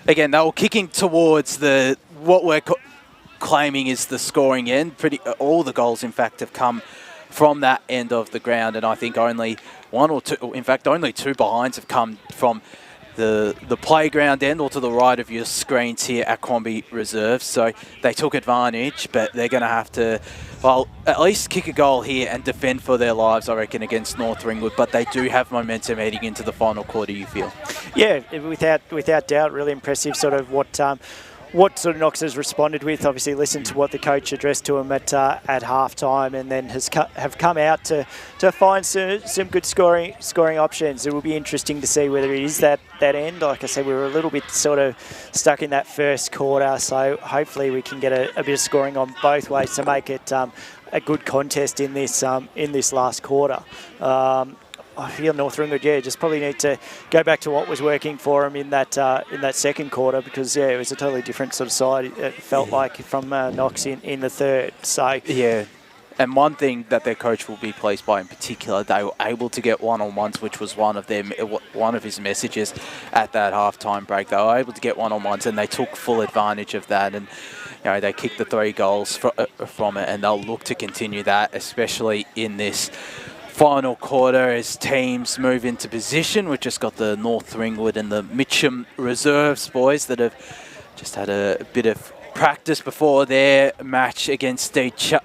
again they were kicking towards the what we're claiming is the scoring end. All the goals, in fact, have come from that end of the ground, and I think only one or two, in fact, only two behinds have come from the playground end or to the right of your screens here at Quambee Reserve. So they took advantage, but they're going to have to, well, at least kick a goal here and defend for their lives, I reckon, against North Ringwood. But they do have momentum heading into the final quarter, you feel? Yeah, without doubt, really impressive sort of what sort of Knox has responded with. Obviously, listened to what the coach addressed to him at half time, and then have come out to find some good scoring options. It will be interesting to see whether it is that end. Like I said, we were a little bit sort of stuck in that first quarter, so hopefully we can get a bit of scoring on both ways to make it a good contest in this last quarter. I feel North Ringwood, just probably need to go back to what was working for them in that second quarter, because it was a totally different sort of side. It felt like from Knox in the third. So yeah, and one thing that their coach will be pleased by in particular, they were able to get one-on-ones, which was one of his messages at that halftime break. They were able to get one-on-ones, and they took full advantage of that. And they kicked the 3 goals from it, and they'll look to continue that, especially in this final quarter as teams move into position. We've just got the North Ringwood and the Mitcham Reserves boys that have just had a bit of practice before their match against each other.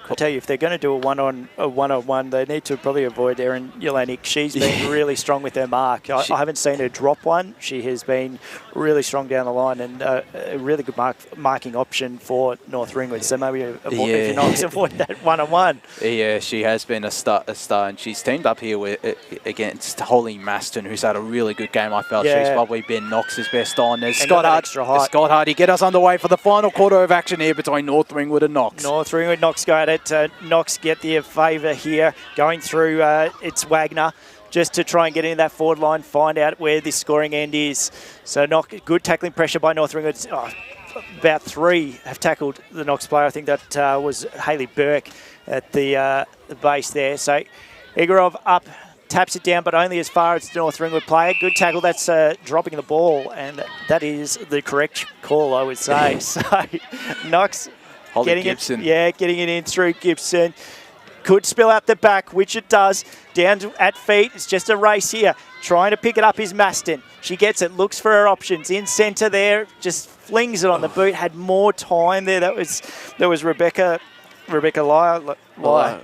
I tell you, if they're going to do a one-on-one, they need to probably avoid Erin Yelanik. She's been really strong with her mark. I haven't seen her drop one. She has been really strong down the line, and a really good marking option for North Ringwood. So maybe if you're not, avoid that one-on-one. Yeah, she has been a star, and she's teamed up here against Holly Maston, who's had a really good game. I felt she's probably been Knox's best on. Scott Hardy, get us underway for the final quarter of action here between North Ringwood and Knox. North Ringwood, Knox go at it. Knox get the favour here, going through it's Wagner, just to try and get into that forward line, find out where this scoring end is. So good tackling pressure by North Ringwood. About 3 have tackled the Knox player. I think that was Hayley Burke at the base there. So Igorov up, taps it down, but only as far as the North Ringwood player. Good tackle. That's dropping the ball, and that is the correct call, I would say. So Knox getting it in through Gibson. Could spill out the back, which it does. Down at feet. It's just a race here. Trying to pick it up is Maston. She gets it, looks for her options. In centre there, just flings it on the boot. Had more time there. That was Rebecca Lyle.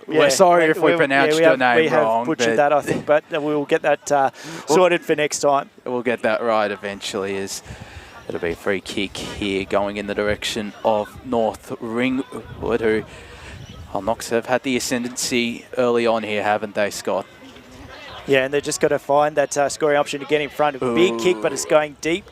We're sorry if we pronounced your name wrong. We have butchered that, I think, but we'll get that sorted for next time. We'll get that right eventually. It'll be a free kick here going in the direction of North Ringwood, who Knox have had the ascendancy early on here, haven't they, Scott? Yeah, and they've just got to find that scoring option to get in front. A big kick, but it's going deep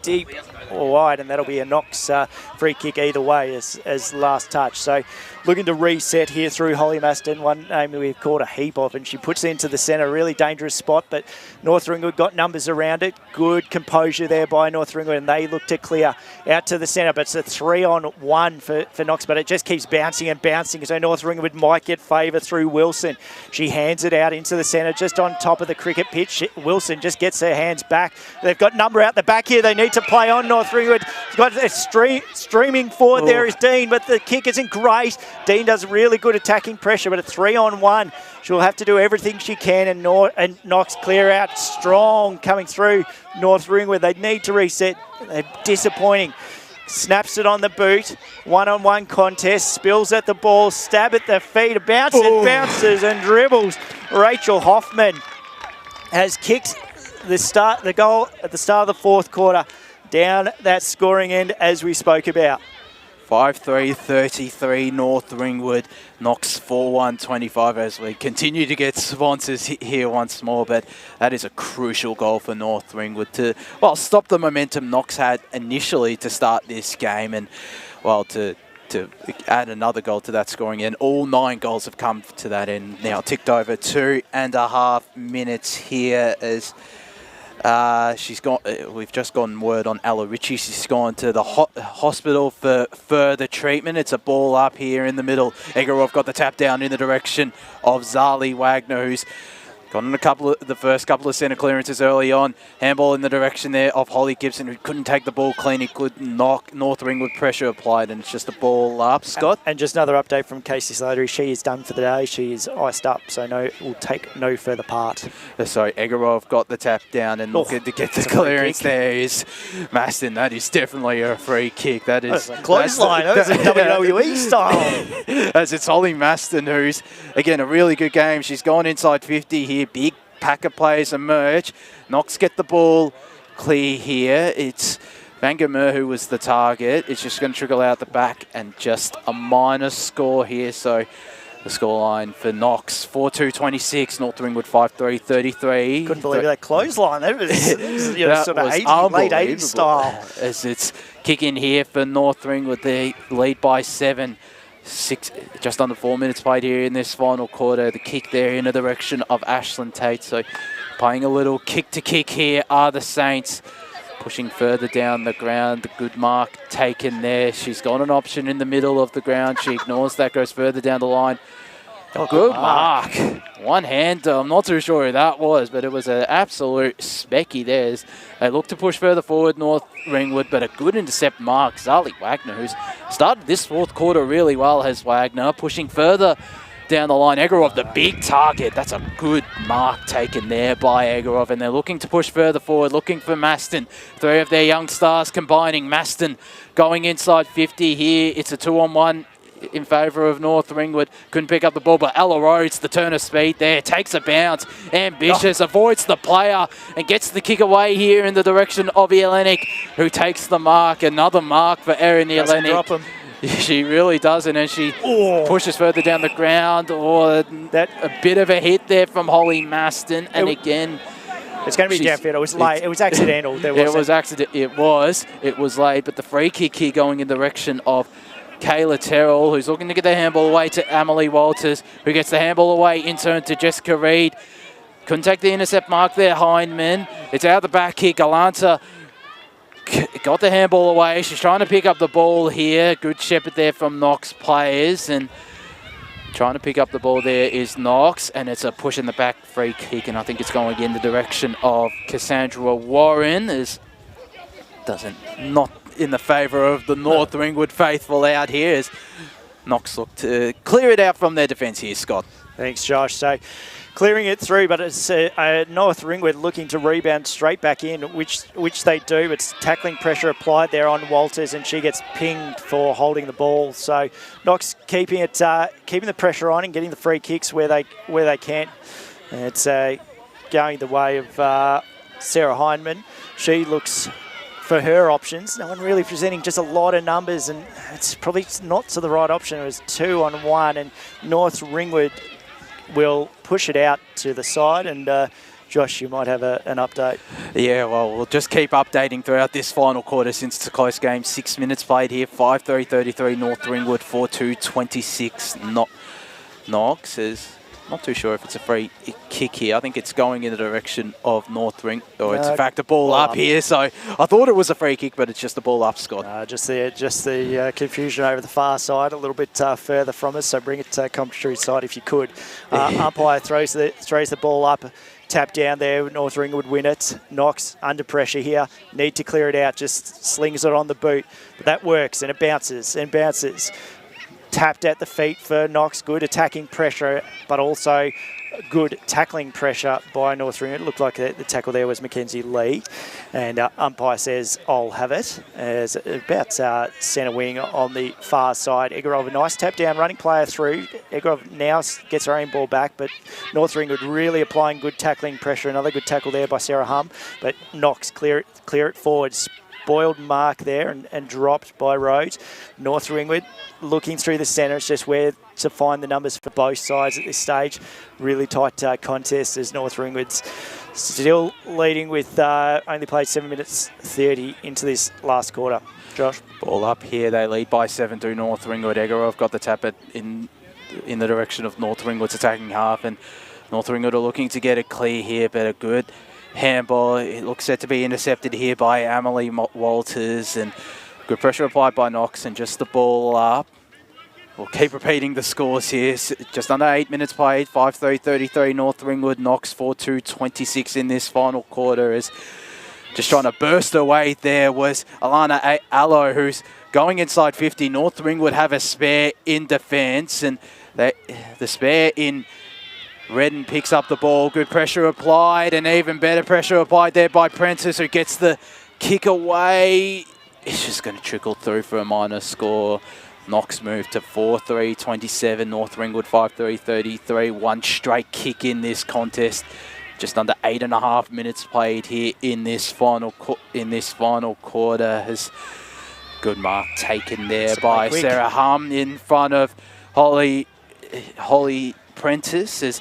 or wide, and that'll be a Knox free kick either way as last touch. So looking to reset here through Holly Maston, one name that we've caught a heap of, and she puts it into the centre, really dangerous spot, but North Ringwood got numbers around it. Good composure there by North Ringwood, and they look to clear out to the centre, but it's a 3-on-1 for Knox, but it just keeps bouncing and bouncing, so North Ringwood might get favour through Wilson. She hands it out into the centre, just on top of the cricket pitch. Wilson just gets her hands back. They've got number out the back here. They need to play on. North Ringwood got a streaming forward. There is Dean, but the kick isn't great. Dean does really good attacking pressure, but a 3-on-1. She'll have to do everything she can, and Knox clear out strong coming through North Ringwood. They need to reset. They're disappointing. Snaps it on the boot. 1-on-1 contest. Spills at the ball. Stab at the feet. Bounces and dribbles. Rachel Hoffman has kicked the goal at the start of the fourth quarter down that scoring end as we spoke about. 5-3-33 North Ringwood, Knox 4-1-25 as we continue to get sponsors here once more, but that is a crucial goal for North Ringwood to, stop the momentum Knox had initially to start this game, and, to add another goal to that scoring end. All 9 goals have come to that end now. Ticked over 2.5 minutes here as she's gone. We've just gotten word on Ella Ritchie. She's gone to the hospital for further treatment. It's a ball up here in the middle. Egorov got the tap down in the direction of Zali Wagner, who's Got in the first couple of centre clearances early on. Handball in the direction there of Holly Gibson, who couldn't take the ball clean. He could knock. North Ringwood pressure applied, and it's just a ball up. Scott? And just another update from Casey Slattery. She is done for the day. She is iced up, so will take no further part. Sorry, Egorov got the tap down and looking to get the clearance. There is Maston. That is definitely a free kick. That is clothesline. That's a WWE style. As it's Holly Maston, who's, again, a really good game. She's gone inside 50 here. Big pack of players emerge. Knox get the ball clear here. It's Bangamer who was the target. It's just going to trickle out the back and just a minor score here. So the scoreline for Knox, 4-2-26, North Ringwood 5-3-33. Couldn't believe that clothesline. That was, that sort of was 80, late 80s style. As it's kicking here for North Ringwood, they lead by 7. Just under 4 minutes played here in this final quarter. The kick there in the direction of Ashlyn Tate. So playing a little kick to kick here are the Saints. Pushing further down the ground. The good mark taken there. She's got an option in the middle of the ground. She ignores that, goes further down the line. Good mark. One hand. I'm not too sure who that was, but it was an absolute specky there. They look to push further forward, North Ringwood, but a good intercept mark. Zali Wagner, who's started this fourth quarter really well, has Wagner. Pushing further down the line. Egorov, the big target. That's a good mark taken there by Egorov, and they're looking to push further forward, looking for Maston. 3 of their young stars combining. Maston going inside 50 here. It's a 2-on-1 in favour of North Ringwood. Couldn't pick up the ball, but Ella Rhodes, the turn of speed there, takes a bounce. Ambitious, avoids the player and gets the kick away here in the direction of Jelenik, who takes the mark. Another mark for Erin Jelenik. She really doesn't, and she pushes further down the ground. That a bit of a hit there from Holly Maston, and again, it's going to be downfield. It was late. It was accidental. It was late, but the free kick here going in the direction of Kayla Terrell, who's looking to get the handball away to Emily Walters, who gets the handball away in turn to Jessica Reid. Couldn't take the intercept mark there, Hindman. It's out the back here. Galanta got the handball away. She's trying to pick up the ball here. Good shepherd there from Knox players, and trying to pick up the ball there is Knox, and it's a push in the back free kick, and I think it's going in the direction of Cassandra Warren. Not in the favour of the North Ringwood faithful out here, as Knox look to clear it out from their defence here, Scott. Thanks, Josh. So clearing it through, but it's North Ringwood looking to rebound straight back in, which they do. It's tackling pressure applied there on Walters, and she gets pinged for holding the ball. So Knox keeping the pressure on and getting the free kicks where they can. And it's going the way of Sarah Hindman. She looks for her options. No one really presenting just a lot of numbers, and it's probably not to the right option. It was 2-on-1, and North Ringwood will push it out to the side. And Josh, you might have an update. Yeah, well, we'll just keep updating throughout this final quarter since it's a close game. 6 minutes played here, 5-3-33, North Ringwood, 4-2-26. Knox is not too sure if it's a free kick here. I think it's going in the direction of North Ring, or it's in fact a ball up here. So I thought it was a free kick, but it's just a ball up, Scott. Just the confusion over the far side, a little bit further from us. So bring it commentary side if you could. Umpire throws the ball up. Tap down there, North Ringwood win it. Knox under pressure here, need to clear it out, just slings it on the boot. But that works, and it bounces and bounces. Tapped at the feet for Knox, good attacking pressure, but also good tackling pressure by North Ringwood. It looked like the tackle there was Mackenzie Lee, and umpire says, I'll have it. As about centre wing on the far side. Egorov, a nice tap down, running player through. Egorov now gets her own ball back, but North Ringwood really applying good tackling pressure. Another good tackle there by Sarah Hum, but Knox clear it forward. Spoiled mark there and dropped by Rhodes. North Ringwood looking through the centre. It's just where to find the numbers for both sides at this stage. Really tight contest as North Ringwood's still leading with only played 7 minutes 30 into this last quarter. Josh? Ball up here. They lead by 7 to North Ringwood. Egorov got the tap in the direction of North Ringwood's attacking half, and North Ringwood are looking to get it clear here, but a good handball. It looks set to be intercepted here by Emily Walters, and good pressure applied by Knox, and just the ball up. We'll keep repeating the scores here. Just under 8 minutes played. 5-3-33 North Ringwood. Knox 4-2-26 in this final quarter. As just trying to burst away there was Alana Allo, who's going inside 50. North Ringwood have a spare in defence, and the spare in Redden picks up the ball. Good pressure applied, and even better pressure applied there by Prentice, who gets the kick away. It's just going to trickle through for a minor score. Knox moved to 4-3-27. North Ringwood 5-3-33. One straight kick in this contest. Just under 8.5 minutes played here in this final quarter. Has good mark taken there by Sarah Hum in front of Holly Prentice. As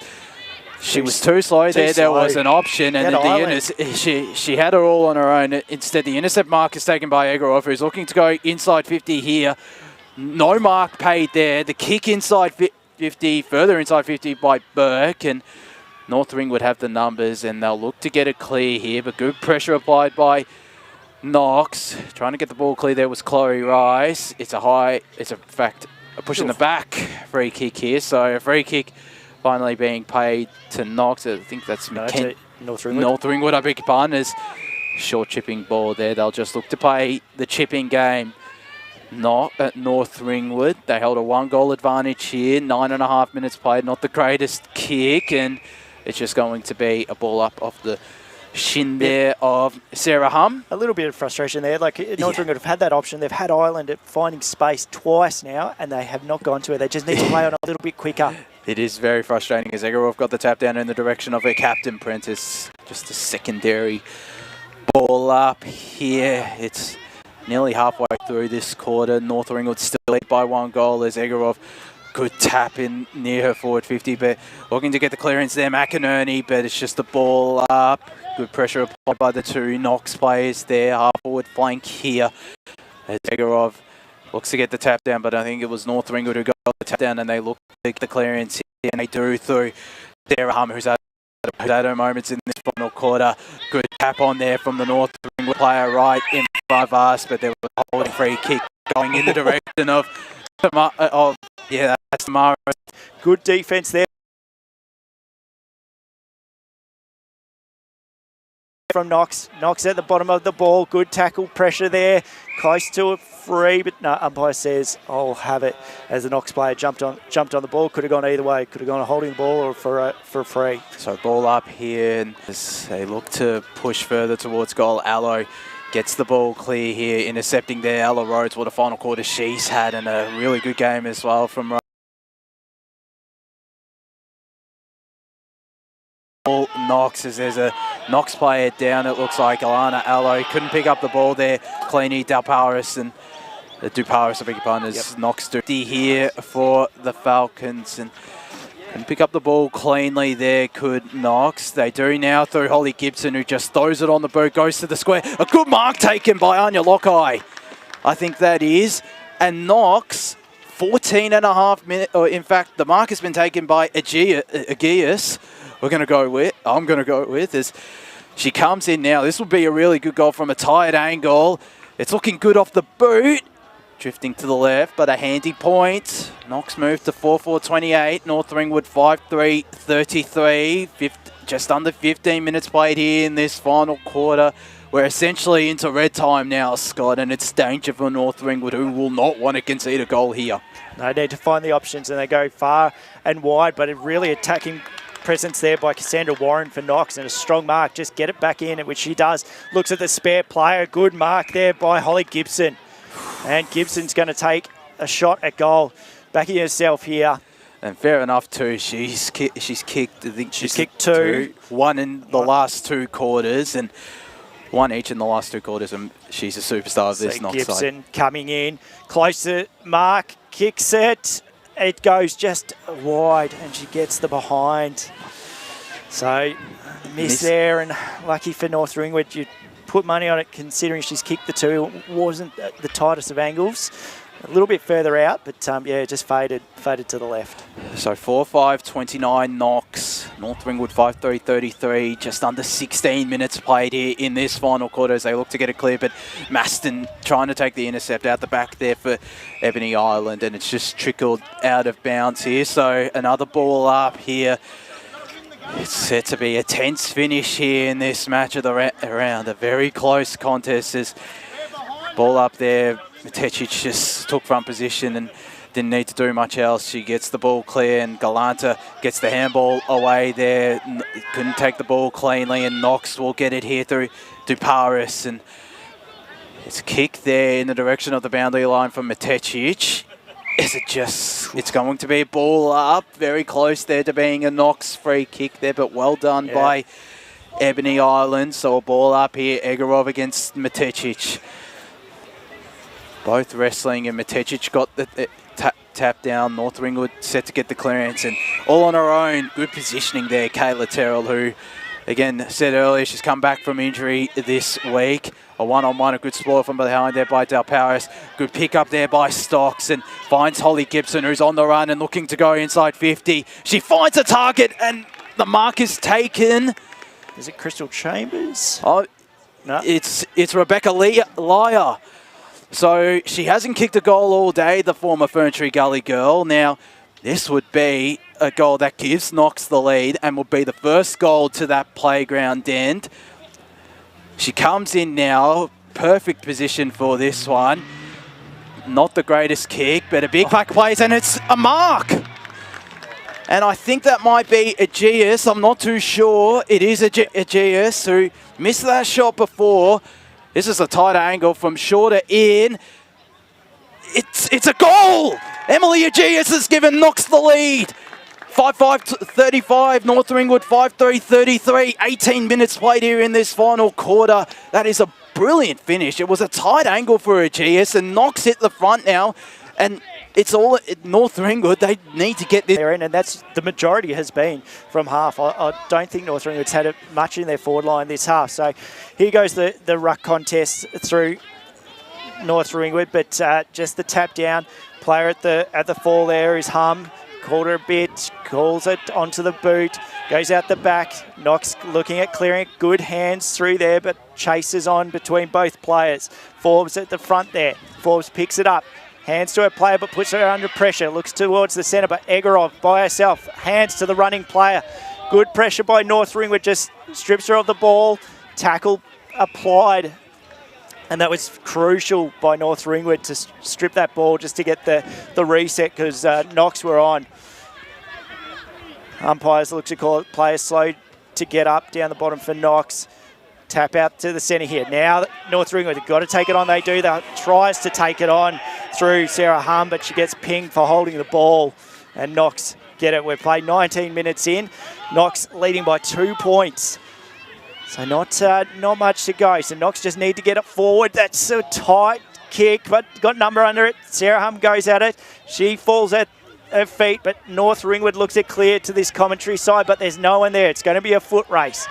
she was too slow there. There was an option, and she had her all on her own. Instead, the intercept mark is taken by Egorov, who's looking to go inside 50 here. No mark paid there. The kick inside 50, further inside 50 by Burke, and North Ringwood have the numbers, and they'll look to get it clear here, but good pressure applied by Knox. Trying to get the ball clear there was Chloe Rice. It's in fact a push in the back free kick here, so a free kick finally being paid to Knox. I think that's North Ringwood. North Ringwood, I beg your pardon, is short chipping ball there. They'll just look to play the chipping game. Not at North Ringwood. They held a 1-goal advantage here. 9.5 minutes played. Not the greatest kick, and it's just going to be a ball up off the shin there of Sarah Hum. A little bit of frustration there. Like North Ringwood have had that option. They've had Ireland at finding space twice now, and they have not gone to it. They just need to play on a little bit quicker. It is very frustrating as Egorov got the tap down in the direction of her captain, Prentice. Just a secondary ball up here. It's nearly halfway through this quarter. North Ringwood still lead by 1 goal as Egorov, good tap in near her forward 50, but looking to get the clearance there, McInerney, but it's just the ball up. Good pressure applied by the two Knox players there, half forward flank here. As Egorov looks to get the tap down, but I think it was North Ringwood who got the tap down, and they look to get the clearance here, and they do through Sarah Hum, who's had her moments in this final quarter. Good tap on there from the North Ringwood player right in front of us, but there was a holding free kick going in the direction of that's Tamara. Good defence there from Knox. Knox at the bottom of the ball. Good tackle pressure there. Close to a free, but no, umpire says I'll have it as the Knox player jumped on the ball. Could have gone either way. Could have gone holding the ball or for a free. So ball up here, and as they look to push further towards goal. Allo gets the ball clear here, intercepting there. Ella Rhodes, what a final quarter she's had, and a really good game as well from Knox, as there's a Knox player down. It looks like Alana Allo couldn't pick up the ball there. Cleany Duparis and Duparis, I beg your pardon, is Knox 50 here for the Falcons, and couldn't pick up the ball cleanly there, could Knox. They do now through Holly Gibson, who just throws it on the boot, goes to the square. A good mark taken by Anya Lockeye, I think that is. And Knox, 14.5 minutes, or in fact, the mark has been taken by Aegeus. I'm going to go with as she comes in now. This will be a really good goal from a tired angle. It's looking good off the boot. Drifting to the left, but a handy point. Knox moved to 4-4-28. North Ringwood 5-3-33. Just under 15 minutes played here in this final quarter. We're essentially into red time now, Scott, and it's danger for North Ringwood, who will not want to concede a goal here. They need to find the options, and they go far and wide, but a really attacking presence there by Cassandra Warren for Knox, and a strong mark. Just get it back in, which she does. Looks at the spare player. Good mark there by Holly Gibson. And Gibson's going to take a shot at goal. Backing herself here. And fair enough too. She's kicked. I think she's kicked two. One in the last 2 quarters, and one each in the last 2 quarters. And she's a superstar of this Knox side. Gibson coming in, close to mark, kicks it. It goes just wide, and she gets the behind. So miss there, and lucky for North Ringwood. You put money on it, considering she's kicked the 2. It wasn't the tightest of angles. a little bit further out, but yeah, just faded to the left. So 4-5-29 Knox, North Ringwood 5-3-33, just under 16 minutes played here in this final quarter as they look to get it clear, but Maston trying to take the intercept out the back there for Ebony Island, and it's just trickled out of bounds here. So another ball up here. It's set to be a tense finish here in this match of the round. A very close contest as ball up there. Matetic just took front position and didn't need to do much else. She gets the ball clear and Galanta gets the handball away there. Couldn't take the ball cleanly, and Knox will get it here through Duparis. And it's a kick there in the direction of the boundary line from Matetic. It's going to be a ball up, very close there to being a Knox free kick there, but well done by Ebony Island. So a ball up here, Egorov against Matetic. Both wrestling, and Matetic got the tap down. North Ringwood set to get the clearance, and all on her own. Good positioning there, Kayla Terrell, who, again, said earlier, she's come back from injury this week. A one-on-one, a good spoil from behind there by Del Paris. Good pick up there by Stocks, and finds Holly Gibson, who's on the run and looking to go inside 50. She finds a target, and the mark is taken. Is it Crystal Chambers? Oh, no. It's Rebecca Lyer. So she hasn't kicked a goal all day, the former Ferntree Gully girl. Now, this would be a goal that gives Knox the lead and would be the first goal to that playground end. She comes in now, perfect position for this one. Not the greatest kick, but a big back plays, and it's a mark. And I think that might be Aegeus. I'm not too sure. It is Aegeus who missed that shot before. This is a tight angle from shorter in. It's a goal! Emily Aegeus has given Knox the lead. 5-5-35, North Ringwood 5-3-33. 18 minutes played here in this final quarter. That is a brilliant finish. It was a tight angle for Aegeus, and Knox hit the front now. And it's all North Ringwood. They need to get this. And that's the majority has been from half. I don't think North Ringwood's had much in their forward line this half. So here goes the ruck contest through North Ringwood, but just the tap down. Player at the fall there is Hum. Called her a bit, calls it onto the boot, goes out the back. Knox looking at clearing it. Good hands through there, but chases on between both players. Forbes at the front there. Forbes picks it up. Hands to her player, but puts her under pressure. Looks towards the centre, but Egorov by herself. Hands to the running player. Good pressure by North Ringwood. Just strips her of the ball. Tackle applied. And that was crucial by North Ringwood to strip that ball just to get the reset, because Knox were on. Umpires look to call it players slow to get up down the bottom for Knox. Tap out to the centre here. Now North Ringwood have got to take it on. They do that. Tries to take it on through Sarah Hum, but she gets pinged for holding the ball. And Knox get it. We've played 19 minutes in. Knox leading by 2 points. So not much to go. So Knox just need to get it forward. That's a tight kick, but got number under it. Sarah Hum goes at it. She falls at her feet, but North Ringwood looks it clear to this commentary side, but there's no one there. It's going to be a foot race.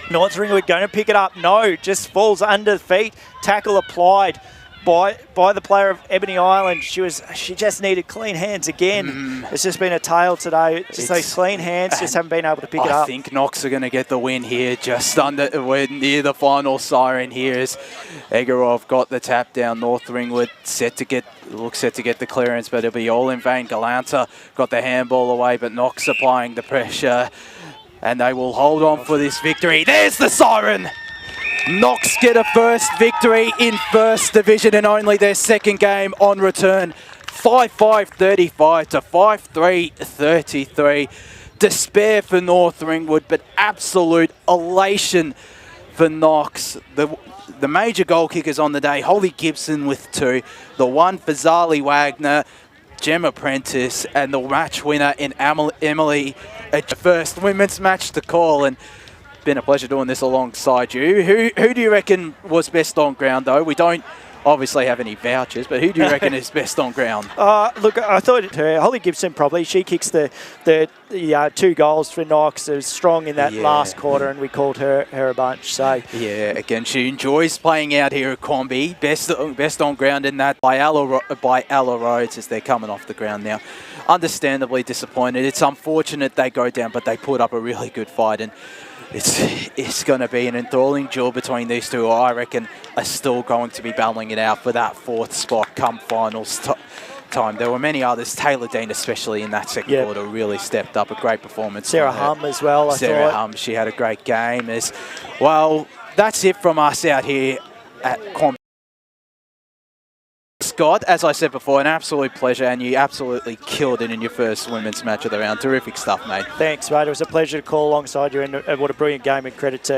North Ringwood going to pick it up. No, just falls under the feet. Tackle applied by the player of Ebony Island. She just needed clean hands again. It's just been a tale today. Just those clean hands just haven't been able to pick it up. I think Knox are going to get the win here. Just we're near the final siren here as Egorov got the tap down. North Ringwood set to get the clearance, but it'll be all in vain. Galanta got the handball away, but Knox applying the pressure, and they will hold on for this victory. There's the siren. Knox get a first victory in First Division and only their second game on return. 5-5-35 to 5-3-33. Despair for North Ringwood, but absolute elation for Knox. The major goal kickers on the day, Holly Gibson with 2, the one for Zali Wagner, Gemma Prentice, and the match winner in Emily, a first women's match to call. And been a pleasure doing this alongside you. Who do you reckon was best on ground, though? We don't obviously have any vouchers, but who do you reckon is best on ground? Look, I thought Holly Gibson probably. She kicks the 2 goals for Knox. It was strong in that last quarter, and we called her a bunch. So yeah, again, she enjoys playing out here at Quambee. Best on ground in that by Ella Rhodes as they're coming off the ground now. Understandably disappointed. It's unfortunate they go down, but they put up a really good fight, and it's going to be an enthralling duel between these two. I reckon are still going to be battling it out for that 4th spot come finals time. There were many others. Taylor Dean, especially in that second quarter, really stepped up. A great performance. Sarah Hum as well, I Sarah thought. Hum, she had a great game. Well, that's it from us out here at Quambee. Scott, as I said before, an absolute pleasure, and you absolutely killed it in your first women's match of the round. Terrific stuff, mate. Thanks, mate. It was a pleasure to call alongside you, and what a brilliant game, and credit to